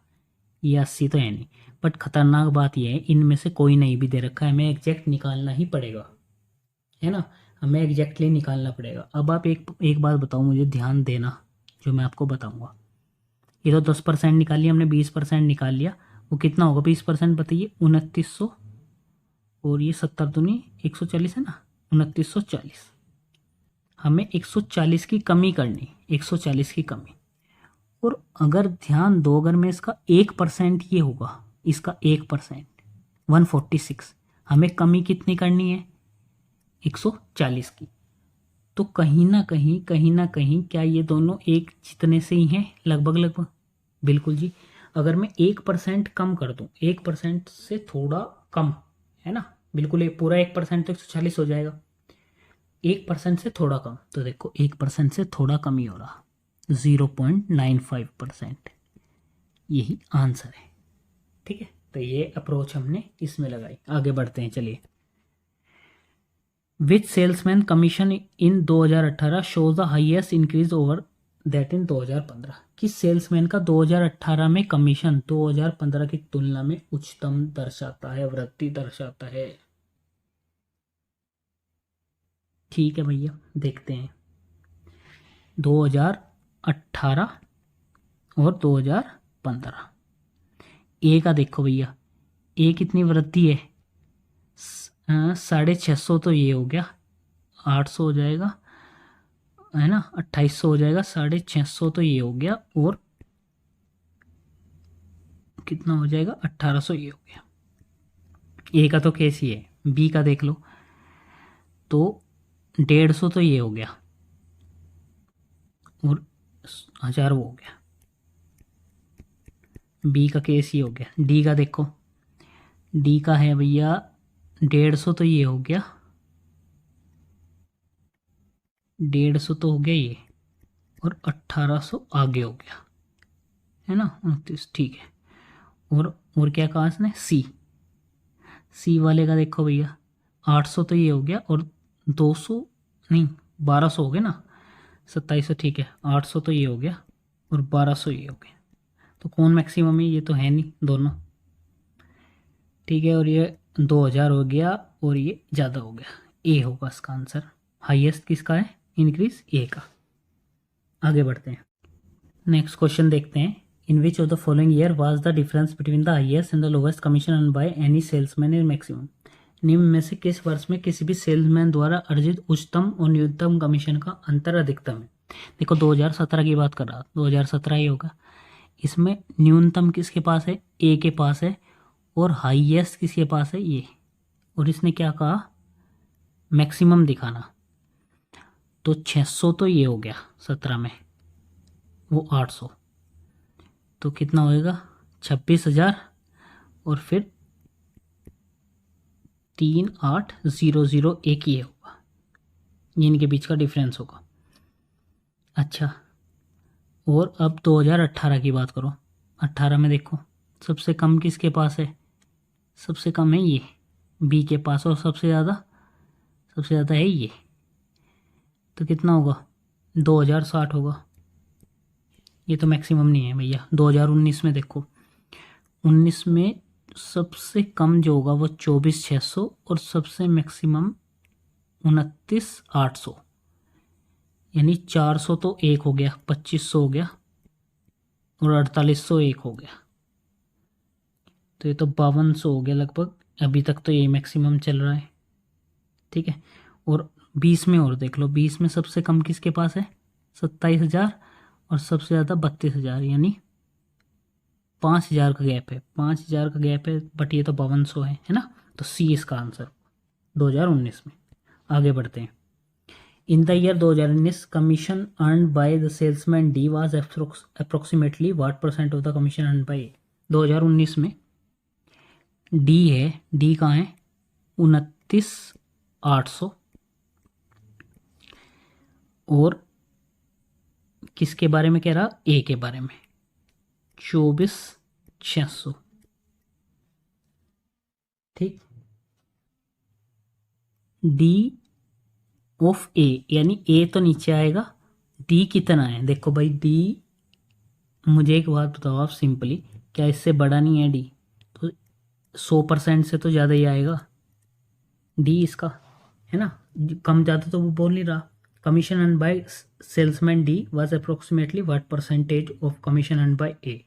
ये 80 तो है नहीं। बट खतरनाक बात यह है, इनमें से कोई नहीं भी दे रखा है, हमें एग्जैक्ट निकालना ही पड़ेगा, है ना। हमें एग्जैक्टली निकालना पड़ेगा। अब आप एक बात बताओ, मुझे ध्यान देना जो मैं आपको बताऊंगा। ये तो 10% निकाल लिया हमने, 20% निकाल लिया, वो कितना होगा 20%? बताइए। 2900, और ये 70 दूनी 140 है ना, 2940। हमें 140 की कमी करनी, 140 की कमी। और अगर ध्यान दो, अगर मैं इसका 1% ये होगा, इसका 1%, 146, हमें कमी कितनी करनी है? 140 की। तो कहीं ना कहीं क्या ये दोनों एक जितने से ही हैं? लगभग लगभग। बिल्कुल जी। अगर मैं 1% कम कर दूं, 1% से थोड़ा कम, है ना, बिल्कुल एक पूरा 1% तो 140 हो जाएगा। 1% से थोड़ा कम, तो देखो 1% से थोड़ा कम ही हो रहा, 0.95%। यही आंसर है। ठीक है, तो ये अप्रोच हमने इसमें लगाई। आगे बढ़ते हैं, चलिए। Which salesman commission in 2018 shows the highest increase over that in 2015? किस सेल्समैन का 2018 में कमीशन 2015 की तुलना में उच्चतम दर्शाता है, वृद्धि दर्शाता है? ठीक है भैया, देखते हैं। 2018 और 2015, ए का देखो भैया, ए कितनी वृद्धि है? 650 तो ये हो गया, 800 हो जाएगा, है ना, 2800 हो जाएगा, 650 तो ये हो गया, और कितना हो जाएगा? 1800 ये हो गया। ए का तो केस ही है। बी का देख लो, तो 150 तो ये हो गया, और 1000 वो हो गया। बी का केस ये हो गया। डी का देखो, डी का है भैया 150 तो ये हो गया, 150 तो हो गया ये, और 1800 आगे हो गया, है ना, 29। ठीक है। और क्या कहा इसने? सी, सी वाले का देखो भैया, 800 तो ये हो गया, और 200 नहीं, 1200 हो गया ना, 2700। ठीक है, 800 तो ये हो गया, और 1200 ये हो गया। तो कौन मैक्सिमम है? ये तो है नहीं, दोनों। ठीक है, और ये 2000 हो गया, और ये ज़्यादा हो गया। ए होगा इसका आंसर। हाईएस्ट किसका है इंक्रीज? ए का। आगे बढ़ते हैं, नेक्स्ट क्वेश्चन देखते हैं। In which of the following year was the difference between the highest and the lowest commission earn by any salesman in maximum? निम्न में से किस वर्ष में किसी भी सेल्समैन द्वारा अर्जित उच्चतम और न्यूनतम कमीशन का अंतर अधिकतम है? देखो 2017 की बात कर रहा, 2017 ही होगा। इसमें न्यूनतम किसके पास है? ए के पास है, और हाईएस्ट किसके पास है? ये। और इसने क्या कहा? मैक्सिमम दिखाना। तो 600 तो ये हो गया 17 में, वो 800, तो कितना होएगा? 26,000, और फिर 3800 एक ही होगा, ये इनके बीच का डिफरेंस होगा। अच्छा, और अब 2018 की बात करो। 18 में देखो सबसे कम किसके पास है? सबसे कम है ये बी के पास, और सबसे ज़्यादा है ये। तो कितना होगा? 2060 होगा। ये तो मैक्सिमम नहीं है भैया। 2019 में देखो, 19 में सबसे कम जो होगा वो 24,600, और सबसे मैक्सिमम 29,800, यानी 400 तो एक हो गया, 2500 हो गया, और 4800 एक हो गया, तो ये तो 5200 हो गया लगभग। अभी तक तो ये मैक्सिमम चल रहा है। ठीक है, और 20 में और देख लो, 20 में सबसे कम किसके पास है? 27,000 और सबसे ज़्यादा 32,000, यानी 5,000 का गैप है, 5,000 का गैप है, बट ये तो 5200 है ना। तो सी इसका आंसर 2019 में। आगे बढ़ते हैं। In the year 2019 commission earn by the salesman D was approximately what percent of the commission earn bye? 2019 में डी है, डी कहाँ है? 29,800। और किसके बारे में कह रहा? ए के बारे में 24,600। ठीक, डी ऑफ ए, यानी ए तो नीचे आएगा, डी कितना है? देखो भाई डी, मुझे एक बात बताओ आप सिंपली, क्या इससे बड़ा नहीं है डी? तो 100% से तो ज़्यादा ही आएगा डी इसका, है ना। कम ज़्यादा तो वो बोल नहीं रहा। Commission earn by salesman D was approximately what percentage of commission earn by A?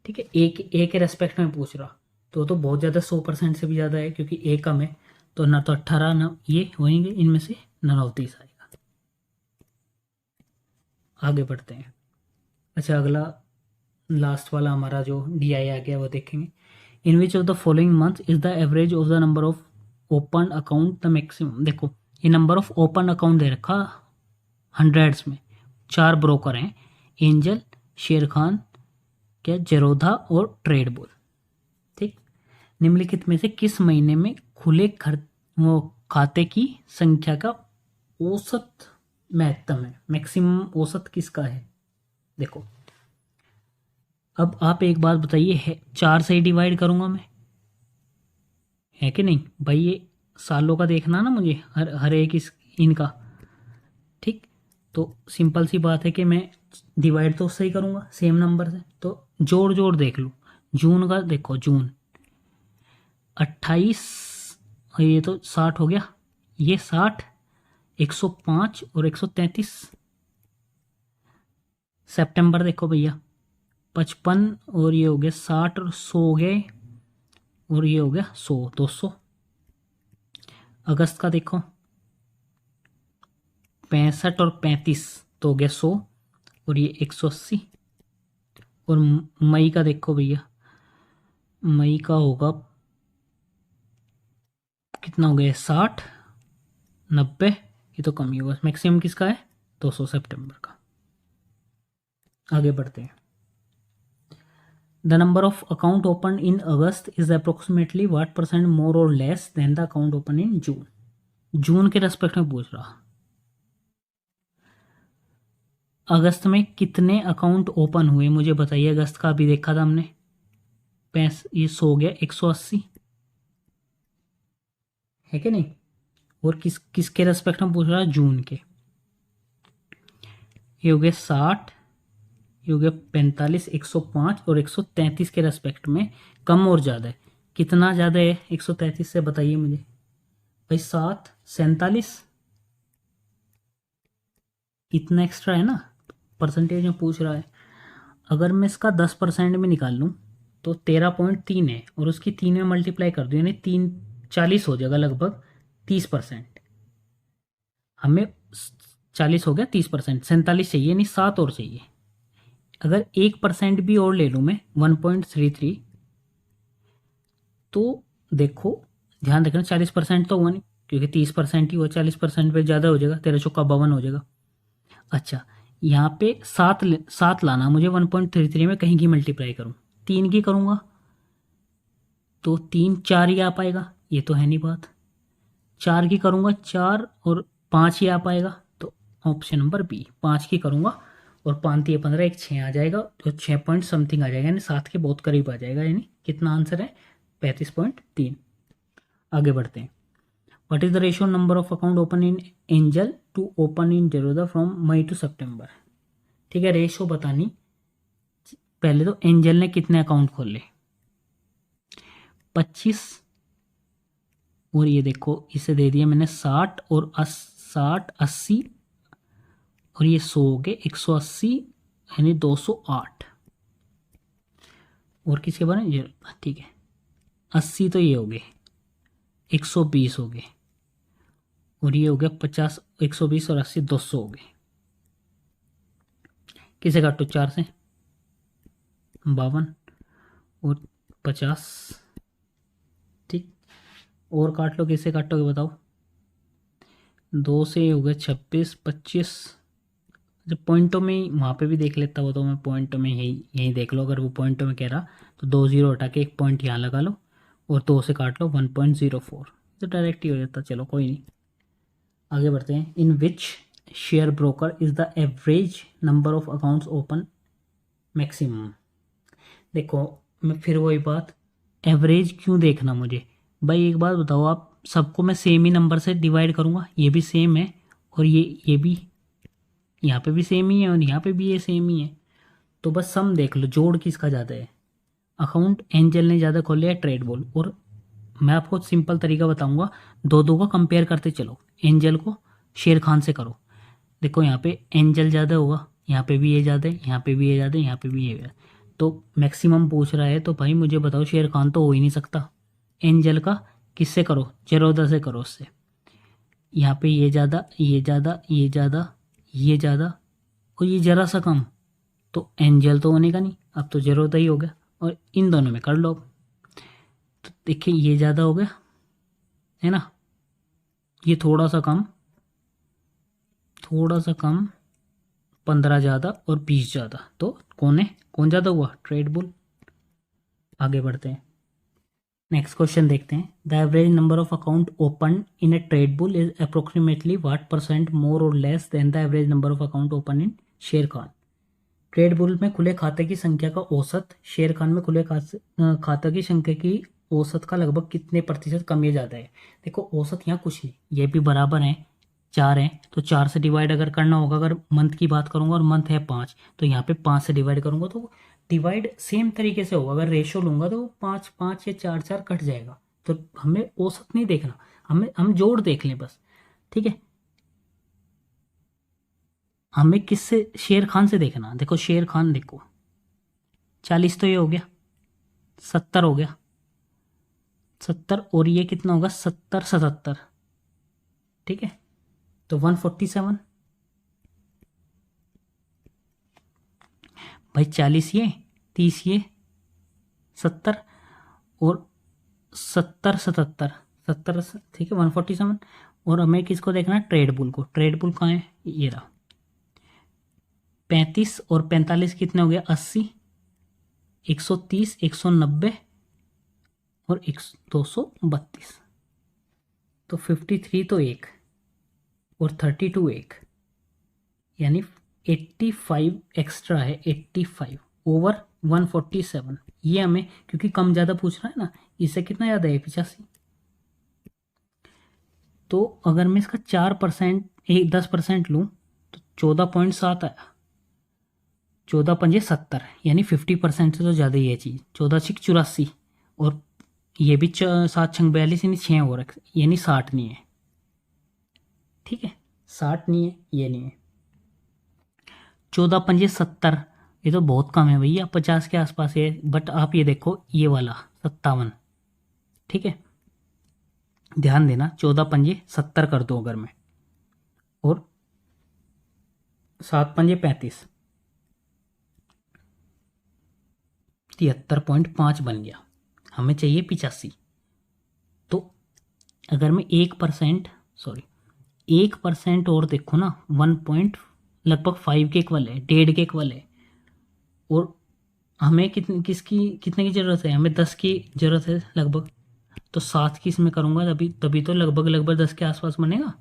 ठीक है, ए के रेस्पेक्ट में पूछ रहा, तो बहुत ज़्यादा 100% से भी ज़्यादा है, क्योंकि ए कम है, तो ना तो 18 ना ये होंगे, इनमें से नन ऑफ दिस आएगा। आगे बढ़ते हैं। अच्छा, अगला लास्ट वाला हमारा जो डी आई आ गया वो देखेंगे। In which of the following month is the average of the number of open account the maximum? देखो ये नंबर ऑफ ओपन अकाउंट दे रखा हंड्रेड्स में, 4 ब्रोकर हैं, एंजल, शेर खान, क्या जेरोधा और ट्रेड बुल। ठीक, निम्नलिखित में से किस महीने में खुले वो खाते की संख्या का औसत महत्तम है? मैक्सिमम औसत किसका है? देखो अब आप एक बात बताइए, है 4 से ही डिवाइड करूंगा मैं, है कि नहीं भाई? ये सालों का देखना ना मुझे, हर एक इनका। ठीक, तो सिंपल सी बात है कि मैं डिवाइड तो उससे ही करूंगा, सेम नंबर से। तो जोड़ जोड़ देख लो, जून का देखो, जून 28, और ये तो 60 हो गया, ये 60, 105 और 133। सितंबर देखो भैया 55, और ये हो गया 60 और 100 हो गए, और ये हो गया 100, 200। अगस्त का देखो 65 और 35, तो हो गया 100, और ये 180। और मई का देखो भैया, मई का होगा कितना हो गया? 60, 90, ये तो कम ही होगा। मैक्सिमम किसका है? 200, सितंबर का। आगे बढ़ते हैं। The number of account open in August is approximately what percent more or less than the account open in June? जून के रेस्पेक्ट में पूछ रहा। अगस्त में कितने अकाउंट ओपन हुए मुझे बताइए? अगस्त का अभी देखा था हमने, ये 100 हो गया, 180, है कि नहीं? और किसके रेस्पेक्ट में पूछ रहा है? जून के। ये हो गया 60, ये हो गया 45, 105 और 133 के रेस्पेक्ट में कम और ज़्यादा है। कितना ज़्यादा है 133 से बताइए मुझे भाई? 7, 47, इतना एक्स्ट्रा है ना, परसेंटेज में पूछ रहा है। अगर मैं इसका 10% में निकाल लूँ तो 13.3 है, और उसकी 3 में मल्टीप्लाई कर दूँ यानी 3, 40 हो जाएगा, लगभग 30%। हमें 40 हो गया, 30%, 47 चाहिए, नहीं 7 और चाहिए। अगर 1% भी और ले लूँ मैं 1.33, तो देखो ध्यान रखना 40% तो हुआ नहीं, क्योंकि 30% ही हुआ, 40% पे ज़्यादा हो जाएगा, 13×4 = 52 हो जाएगा। अच्छा, यहाँ पे 7 लाना मुझे, 1.33 में कहीं की मल्टीप्लाई करूँ, 3 की करूँगा तो 3, 4 ही आ पाएगा, ये तो है नहीं बात। 4 की करूँगा 4 और 5 ही आ पाएगा, तो ऑप्शन नंबर बी, 5 की करूँगा और 5 × 15 एक 6 आ जाएगा, तो 6 पॉइंट समथिंग आ जाएगा, यानी 7 के बहुत करीब आ जाएगा। यानी कितना आंसर है? 35.3। आगे बढ़ते हैं। What is the ratio number of account open in Angel to open in Zerodha from May to September? ठीक है, रेशियो बतानी। पहले तो एंजल ने कितने अकाउंट खोले? 25, और ये देखो इसे दे दिया मैंने 60 और 60, 80, और ये 100 हो गए, 180, यानी 208। और किसके बारे में? ठीक है, 80 तो ये हो गए, 120 हो गए, और ये हो गया 50, 120 और 80, 200 हो गए। किसे काटो 4 से, 52 और 50, ठीक। और काट लो, किसे काटोगे बताओ। 2 से हो गया 26, 25। जब पॉइंटों में ही वहाँ पे भी देख लेता हो तो मैं पॉइंटों में यही यही देख लो। अगर वो पॉइंटों में कह रहा तो 2 जीरो हटा के एक पॉइंट यहाँ लगा लो और 2 से काट लो 1.04, तो डायरेक्ट ही हो जाता। चलो कोई नहीं, आगे बढ़ते हैं। In which share broker is the average number of accounts open maximum. देखो मैं फिर वही बात, एवरेज क्यों देखना मुझे भाई, एक बात बताओ आप, सबको मैं सेम ही नंबर से डिवाइड करूँगा, ये भी सेम है और ये भी यहाँ पे भी सेम ही है और यहाँ पे भी ये सेम ही है, तो बस सम देख लो, जोड़ किसका ज़्यादा है। अकाउंट एंजल ने ज़्यादा खोले है ट्रेड बोल, और मैं आपको सिंपल तरीका बताऊंगा, दो दो का कंपेयर करते चलो। एंजल को शेर खान से करो, देखो यहाँ पे एंजल ज़्यादा होगा, यहाँ पे भी ये ज़्यादा है, यहाँ पे भी ये ज़्यादा है, यहाँ पे भी ये ज़्यादा है। तो मैक्सिमम पूछ रहा है तो भाई मुझे बताओ शेर खान तो हो ही नहीं सकता। एंजल का किससे करो, जेरोदा से करो उससे। यहाँ पे ये ज़्यादा, ये ज़्यादा, ये ज़्यादा, ये ज़्यादा और ये ज़रा सा कम, तो एंजल तो होने का नहीं, अब तो जेरोदा ही हो गया। और इन दोनों में कर लो अब। तो देखिए ये ज़्यादा हो गया है ना, ये थोड़ा सा कम, थोड़ा सा कम, 15 ज़्यादा और 20 ज़्यादा, तो कौन है, कौन ज़्यादा हुआ, ट्रेड बुल। आगे बढ़ते हैं, नेक्स्ट क्वेश्चन देखते हैं। The average number of account open in a trade bull is approximately what percent more or less than the average number of account open in Sharekhan. Trade bull में खुले खाते की संख्या का औसत शेयर खान में खुले खाता की संख्या की औसत का लगभग कितने प्रतिशत कम या ज़्यादा है। देखो औसत यहाँ कुछ नहीं, ये भी बराबर है, 4 है तो 4 से डिवाइड अगर करना होगा, अगर मंथ की बात करूंगा और मंथ है 5 तो यहाँ पे 5 से डिवाइड करूंगा तो डिवाइड सेम तरीके से होगा। अगर रेशो लूंगा तो 5 5 या 4 4 कट जाएगा। तो हमें औसत नहीं देखना, हम जोड़ देख लें बस, ठीक है। हमें किससे, शेर खान से देखना। देखो शेर खान देखो 40 तो ये हो गया, 70 हो गया, 70 और ये कितना होगा 70 77, ठीक है। तो 147 भाई, 40 ये, 30 ये, 70 और 70 77, 70 ठीक है 147। और हमें किसको देखना है, ट्रेड बुल को। ट्रेड बुल कहाँ है, ये रहा। 35 और 45 कितने हो गया, 80, 130, 190 और 232, तो 53 तो एक और 32 एक, यानी 85 एक्स्ट्रा है, 85 ओवर 147। ये हमें क्योंकि कम ज़्यादा पूछ रहा है ना, इससे कितना ज़्यादा है 85। तो अगर मैं इसका 4% 10% लूँ तो 14.7 आया, 14 पंजे 70, यानी 50% से तो ज़्यादा ही है चीज़। 14 छिक 84 और ये भी 7 छंग 42, यानी 6 और यानी 60 नहीं है, ठीक है 60 नहीं है, ये नहीं है। 14 पंजे 70, ये तो बहुत कम है भैया, 50 के आसपास है। बट आप ये देखो ये वाला 57, ठीक है ध्यान देना, 14 पंजे 70 कर दो अगर मैं, और 7 पंजे 35, 73.5 बन गया। हमें चाहिए 85। तो अगर मैं 1%, सॉरी 1% और देखो ना, 1 पॉइंट लगभग 5 के इक्वल है, 1.5 के इक्वल है। और हमें कितने की ज़रूरत है, हमें 10 की ज़रूरत है लगभग, तो 7 की इसमें करूँगा तभी तभी तो लगभग लगभग 10 के आसपास बनेगा।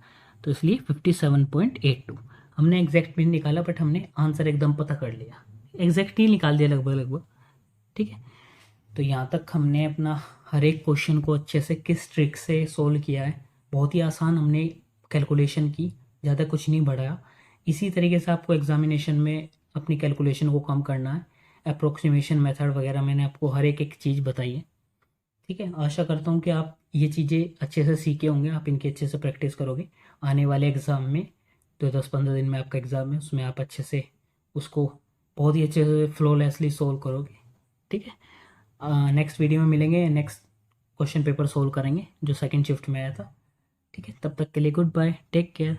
तो इसलिए 57.82 हमने एग्जैक्ट भी नहीं निकाला, बट हमने आंसर एकदम पता कर लिया, एग्जैक्ट ही निकाल दिया लगभग लगभग, ठीक है। तो यहाँ तक हमने अपना हर एक क्वेश्चन को अच्छे से किस ट्रिक से सोल्व किया है। बहुत ही आसान हमने कैलकुलेशन की, ज़्यादा कुछ नहीं बढ़ाया। इसी तरीके से आपको एग्जामिनेशन में अपनी कैलकुलेशन को कम करना है। अप्रोक्सीमेशन मेथड वगैरह मैंने आपको हर एक चीज़ बताई है, ठीक है। आशा करता हूँ कि आप ये चीज़ें अच्छे से सीखे होंगे, आप इनकी अच्छे से प्रैक्टिस करोगे। आने वाले एग्ज़ाम में जो 10-15 दिन में आपका एग्ज़ाम है उसमें आप अच्छे से उसको बहुत ही अच्छे से फ्लॉलेसली सोल्व करोगे, ठीक है। नेक्स्ट वीडियो में मिलेंगे, नेक्स्ट क्वेश्चन पेपर सोल्व करेंगे जो सेकंड शिफ्ट में आया था। ठीक है, तब तक के लिए गुड बाय, टेक केयर।